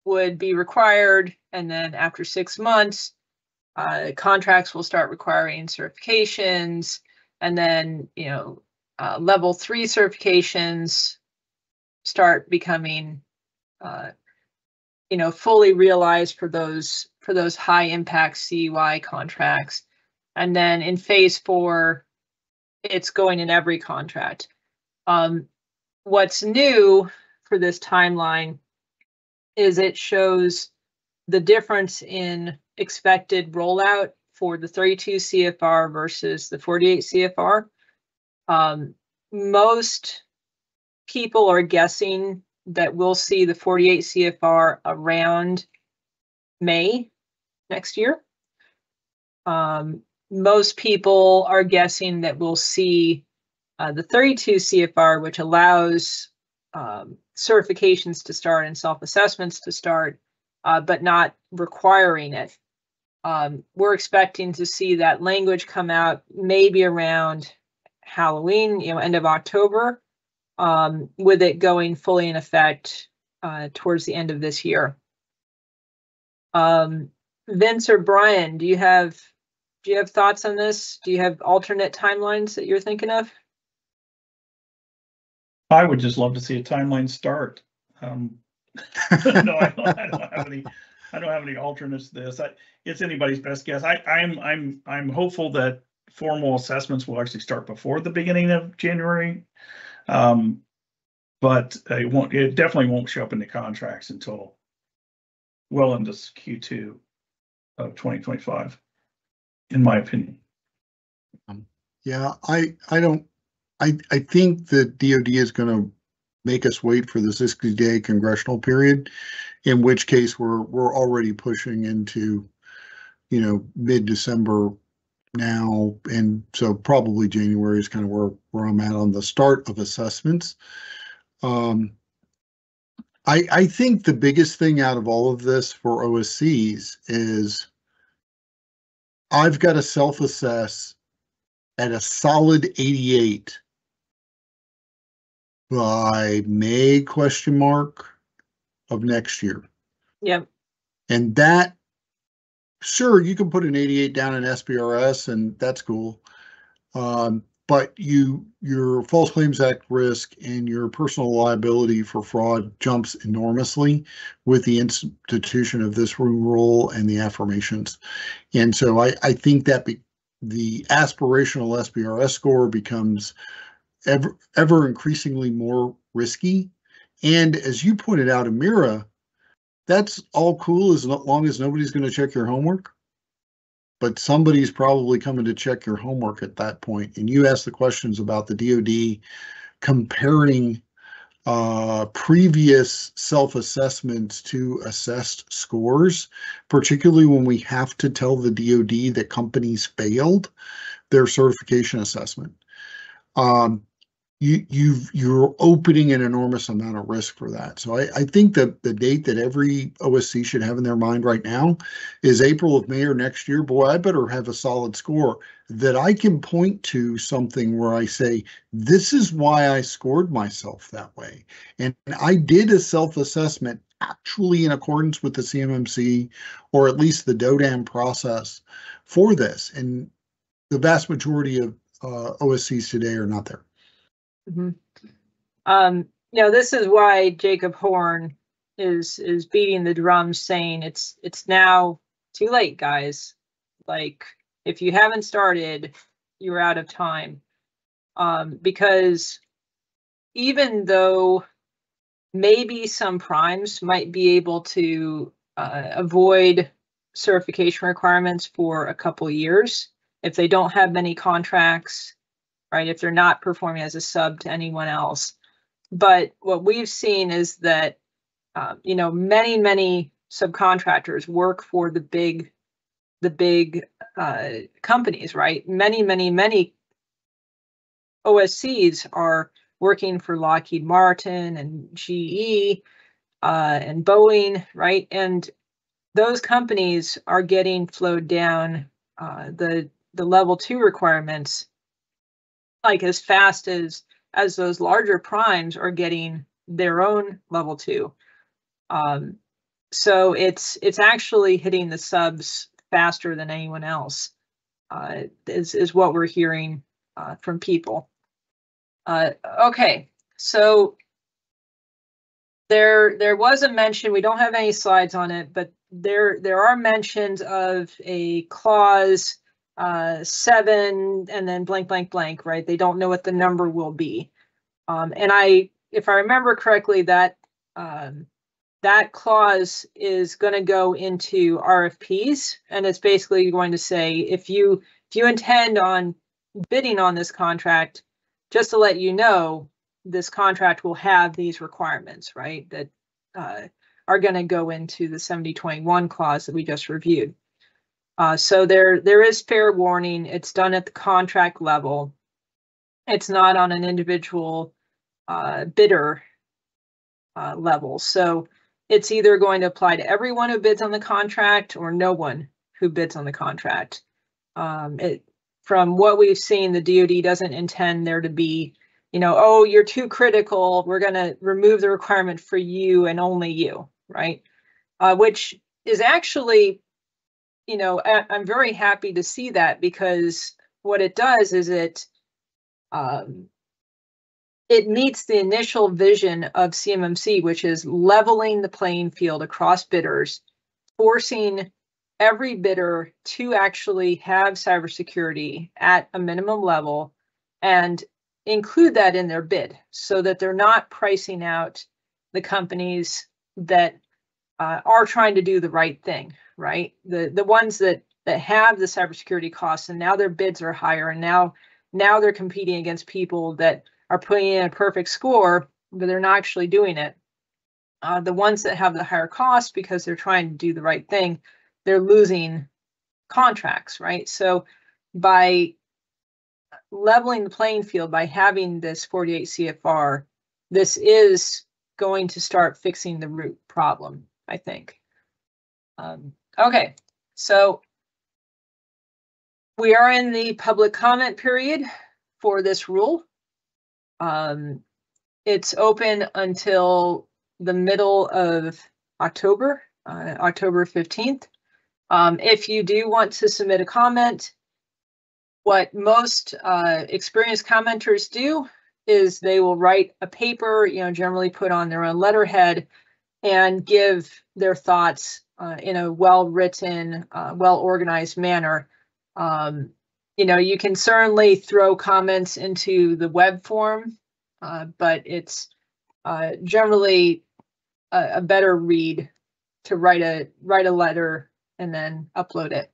would be required. And then after 6 months, contracts will start requiring certifications. And then, level 3 certifications start becoming, fully realized for those high impact CUI contracts. And then in phase 4, it's going in every contract. What's new for this timeline is it shows the difference in expected rollout for the 32 CFR versus the 48 CFR. Most people are guessing that we'll see the 48 CFR around May next year. Most people are guessing that we'll see the 32 CFR, which allows certifications to start and self-assessments to start, but not requiring it. We're expecting to see that language come out maybe around Halloween, end of October, with it going fully in effect towards the end of this year. Vince or Brian, do you have thoughts on this? Do you have alternate timelines that you're thinking of? I would just love to see a timeline start. No, I don't have any alternates to this. It's anybody's best guess. I'm hopeful that formal assessments will actually start before the beginning of January, but it definitely won't show up in the contracts until well into Q2 of 2025, in my opinion. Yeah, I think the DoD is going to make us wait for the 60-day congressional period, in which case we're already pushing into, mid-December now, and so probably January is kind of where I'm at on the start of assessments. I think the biggest thing out of all of this for OSCs is I've got to self-assess at a solid 88 by May ? Of next year. Yep. And that, sure, you can put an 88 down in SPRS and that's cool. But your False Claims Act risk and your personal liability for fraud jumps enormously with the institution of this rule and the affirmations. And so I think that the aspirational SPRS score becomes ever increasingly more risky. And as you pointed out, Amira, that's all cool as long as nobody's going to check your homework. But somebody's probably coming to check your homework at that point. And you asked the questions about the DoD comparing previous self-assessments to assessed scores, particularly when we have to tell the DoD that companies failed their certification assessment. You're opening an enormous amount of risk for that. So I think that the date that every OSC should have in their mind right now is April of May or next year. Boy, I better have a solid score that I can point to something where I say, this is why I scored myself that way. And I did a self-assessment actually in accordance with the CMMC, or at least the DODAM process for this. And the vast majority of OSCs today are not there. Mm-hmm. you know, this is why Jacob Horn is beating the drums, saying it's now too late, guys. Like, if you haven't started, you're out of time. Because even though maybe some primes might be able to avoid certification requirements for a couple years if they don't have many contracts, right? If they're not performing as a sub to anyone else. But what we've seen is that, you know, many subcontractors work for the big companies, right? Many OSCs are working for Lockheed Martin and GE and Boeing, right? And those companies are getting flowed down the level 2 requirements like as fast as those larger primes are getting their own level 2. So it's actually hitting the subs faster than anyone else, is what we're hearing from people. Okay, so there was a mention, we don't have any slides on it, but there are mentions of a clause 7 and then blank, blank, blank, right? They don't know what the number will be. And if I remember correctly, that that clause is going to go into RFPs, and it's basically going to say, if you intend on bidding on this contract, just to let you know, this contract will have these requirements, right? That are going to go into the 7021 clause that we just reviewed. So there is fair warning. It's done at the contract level. It's not on an individual bidder level. So it's either going to apply to everyone who bids on the contract or no one who bids on the contract. From what we've seen, the DoD doesn't intend there to be, you know, oh, you're too critical, we're going to remove the requirement for you and only you, right? Which is actually, you know, I'm very happy to see that, because what it does is it meets the initial vision of CMMC, which is leveling the playing field across bidders, forcing every bidder to actually have cybersecurity at a minimum level and include that in their bid, so that they're not pricing out the companies that are trying to do the right thing, right? The ones that have the cybersecurity costs, and now their bids are higher, and now they're competing against people that are putting in a perfect score, but they're not actually doing it. The ones that have the higher cost because they're trying to do the right thing, they're losing contracts, right? So by leveling the playing field, by having this 48 CFR, this is going to start fixing the root problem, I think. Okay, so we are in the public comment period for this rule. It's open until the middle of October, October 15th. If you do want to submit a comment, what most experienced commenters do is they will write a paper, you know, generally put on their own letterhead, and give their thoughts in a well-written, well-organized manner. You know, you can certainly throw comments into the web form, but it's generally a better read to write a letter and then upload it.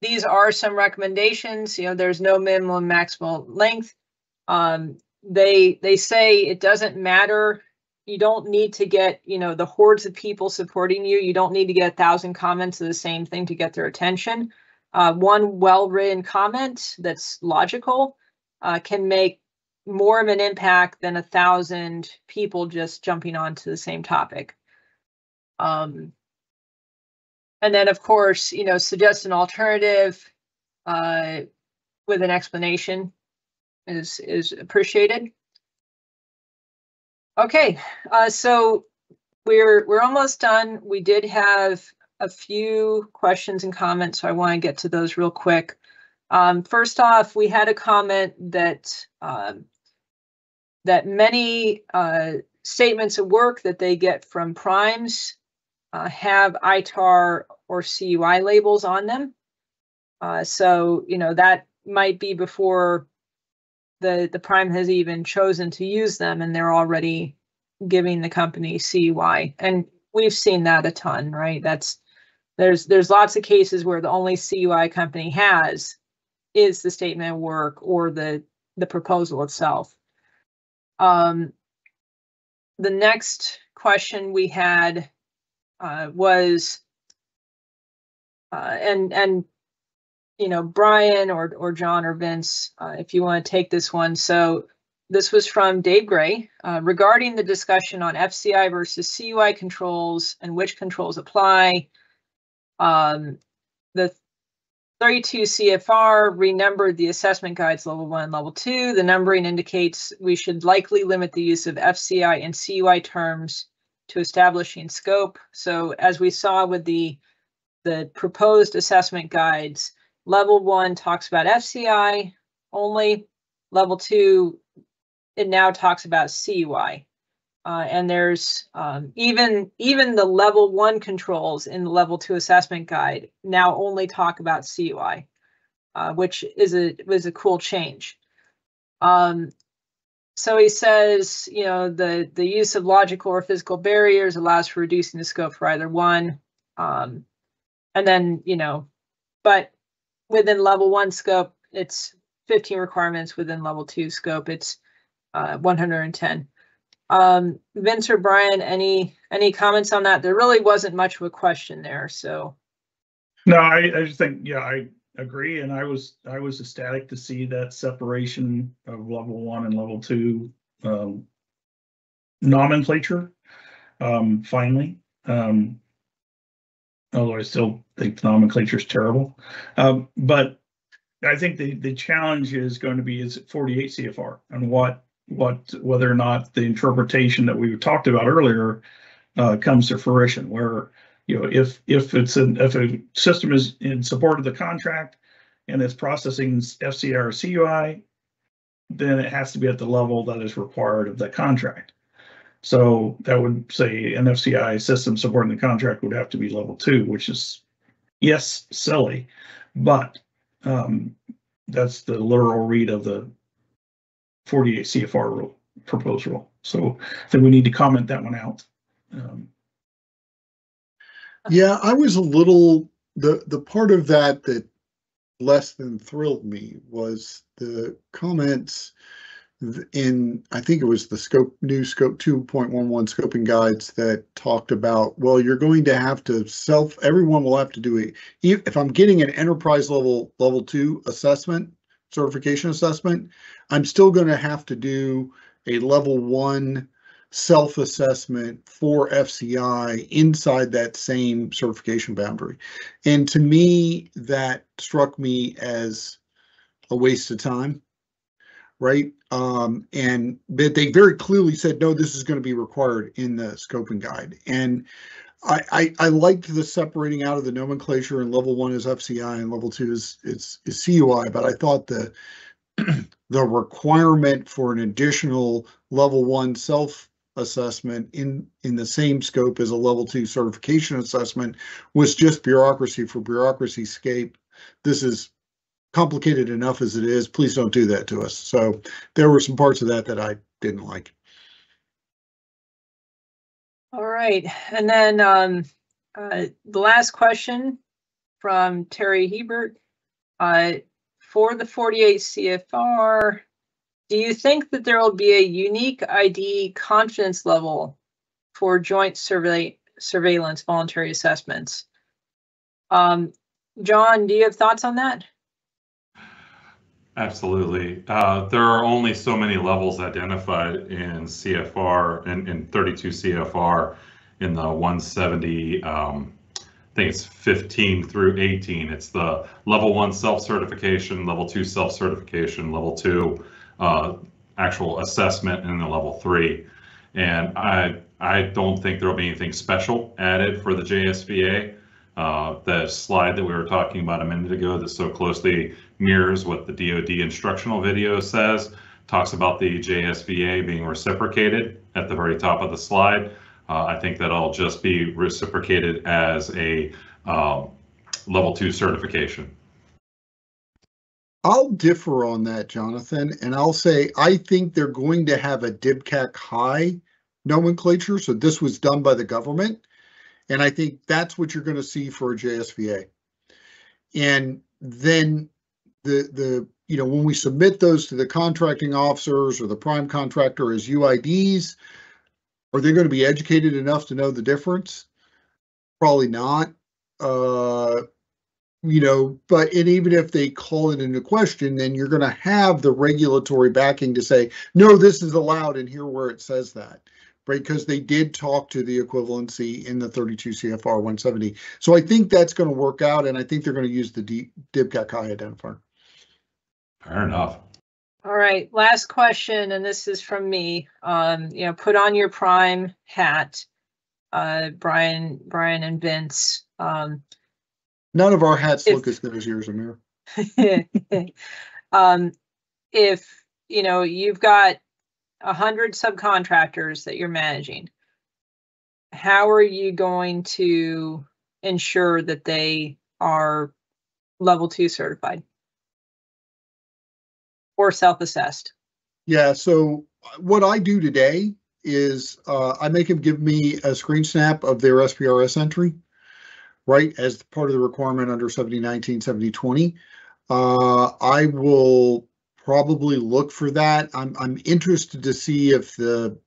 These are some recommendations. You know, there's no minimum maximum length. They say it doesn't matter. You don't need to get, you know, the hordes of people supporting you. You don't need to get 1,000 comments of the same thing to get their attention. One well-written comment that's logical can make more of an impact than 1,000 people just jumping onto the same topic. And then, of course, you know, suggest an alternative with an explanation is appreciated. Okay, so we're almost done. We did have a few questions and comments, so I want to get to those real quick. First off, we had a comment that that many statements of work that they get from primes have ITAR or CUI labels on them. So, you know, that might be before the prime has even chosen to use them, and they're already giving the company CUI. And we've seen that a ton, right? There's lots of cases where the only CUI company has is the statement of work or the proposal itself. The next question we had was, and you know, Brian or John or Vince, if you want to take this one. So this was from Dave Gray regarding the discussion on FCI versus CUI controls and which controls apply. The 32 CFR renumbered the assessment guides level 1 and level 2. The numbering indicates we should likely limit the use of FCI and CUI terms to establishing scope. So as we saw with the proposed assessment guides, level 1 talks about FCI only. Level 2, it now talks about CUI. And there's even the level 1 controls in the level 2 assessment guide now only talk about CUI, which is a cool change. So he says, you know, the use of logical or physical barriers allows for reducing the scope for either one. And then, you know, but within level 1 scope, it's 15 requirements. Within level 2 scope, it's 110. Vince or Brian, any comments on that? There really wasn't much of a question there, so. No, I just think, yeah, I agree, and I was ecstatic to see that separation of level 1 and level 2 nomenclature finally. Although I still think the nomenclature is terrible, but I think the challenge is going to be is 48 CFR and whether or not the interpretation that we talked about earlier comes to fruition, where, you know, if a system is in support of the contract and it's processing FCI or CUI, then it has to be at the level that is required of the contract. So that would say an FCI system supporting the contract would have to be level 2, which is, yes, silly, but that's the literal read of the 48 CFR rule, proposed rule. So I think we need to comment that one out. Yeah, I was a little, the part of that less than thrilled me was the comments in, I think it was the new scope 2.11 scoping guides that talked about, well, you're going to have to everyone will have to do it. If I'm getting an enterprise level 2 assessment, certification assessment, I'm still going to have to do a level 1 self-assessment for FCI inside that same certification boundary. And to me, that struck me as a waste of time, right? But they very clearly said, no, this is going to be required in the scoping guide. And I liked the separating out of the nomenclature, and level 1 is FCI and level 2 is CUI, but I thought the requirement for an additional level 1 self-assessment in the same scope as a level 2 certification assessment was just bureaucracy for bureaucracy's sake. This is complicated enough as it is. Please don't do that to us. So there were some parts of that I didn't like. All right, and then the last question from Terry Hebert. For the 48 CFR, do you think that there will be a unique ID confidence level for joint surveillance voluntary assessments? John, do you have thoughts on that? Absolutely. There are only so many levels identified in CFR and in 32 CFR in the 170. I think it's 15 through 18. It's the level 1 self-certification, level 2 self-certification, level 2 actual assessment, and the level 3. And I don't think there will be anything special added for the JSVA. The slide that we were talking about a minute ago that so closely mirrors what the DoD instructional video says. Talks about the JSVA being reciprocated at the very top of the slide. I think that'll just be reciprocated as a level 2 certification. I'll differ on that, Jonathan, and I'll say I think they're going to have a DIBCAC high nomenclature. So this was done by the government, and I think that's what you're going to see for a JSVA. And then the when we submit those to the contracting officers or the prime contractor as UIDs, are they going to be educated enough to know the difference? Probably not. But even if they call it into question, then you're going to have the regulatory backing to say, no, this is allowed, and here where it says that, right? Because they did talk to the equivalency in the 32 CFR 170. So I think that's going to work out, and I think they're going to use the DIBCAC high identifier. Fair enough. All right, last question, and this is from me. Put on your prime hat, Brian and Vince. None of our hats look as good as yours, Amir. If you've got 100 subcontractors that you're managing, how are you going to ensure that they are level 2 certified or self-assessed? Yeah, so what I do today is I make them give me a screen snap of their SPRS entry, right, as part of the requirement under 7019, 7020. I will probably look for that. I'm interested to see if the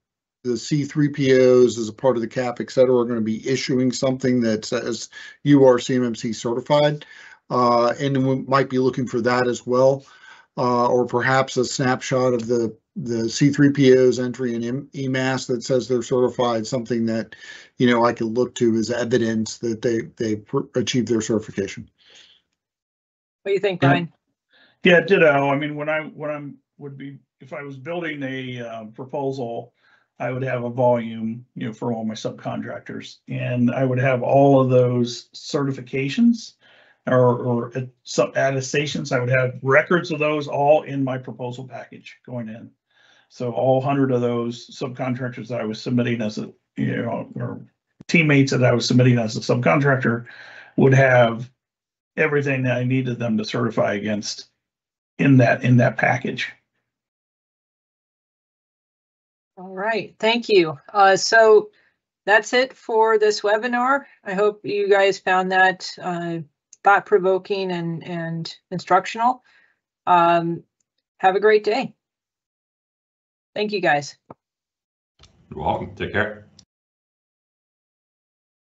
C3POs as a part of the CAP, et cetera, are going to be issuing something that says you are CMMC certified, and we might be looking for that as well, or perhaps a snapshot of the C3PO's entry in EMAS that says they're certified, something that I could look to as evidence that they achieved their certification. What do you think, Brian? Yeah, ditto. I mean, if I was building a proposal, I would have a volume, for all my subcontractors, and I would have all of those certifications or some attestations. I would have records of those all in my proposal package going in. So all 100 of those subcontractors that I was submitting as or teammates that I was submitting as a subcontractor would have everything that I needed them to certify against in that package. All right, thank you. So that's it for this webinar. I hope you guys found that thought-provoking and instructional. Have a great day. Thank you, guys. You're welcome. Take care.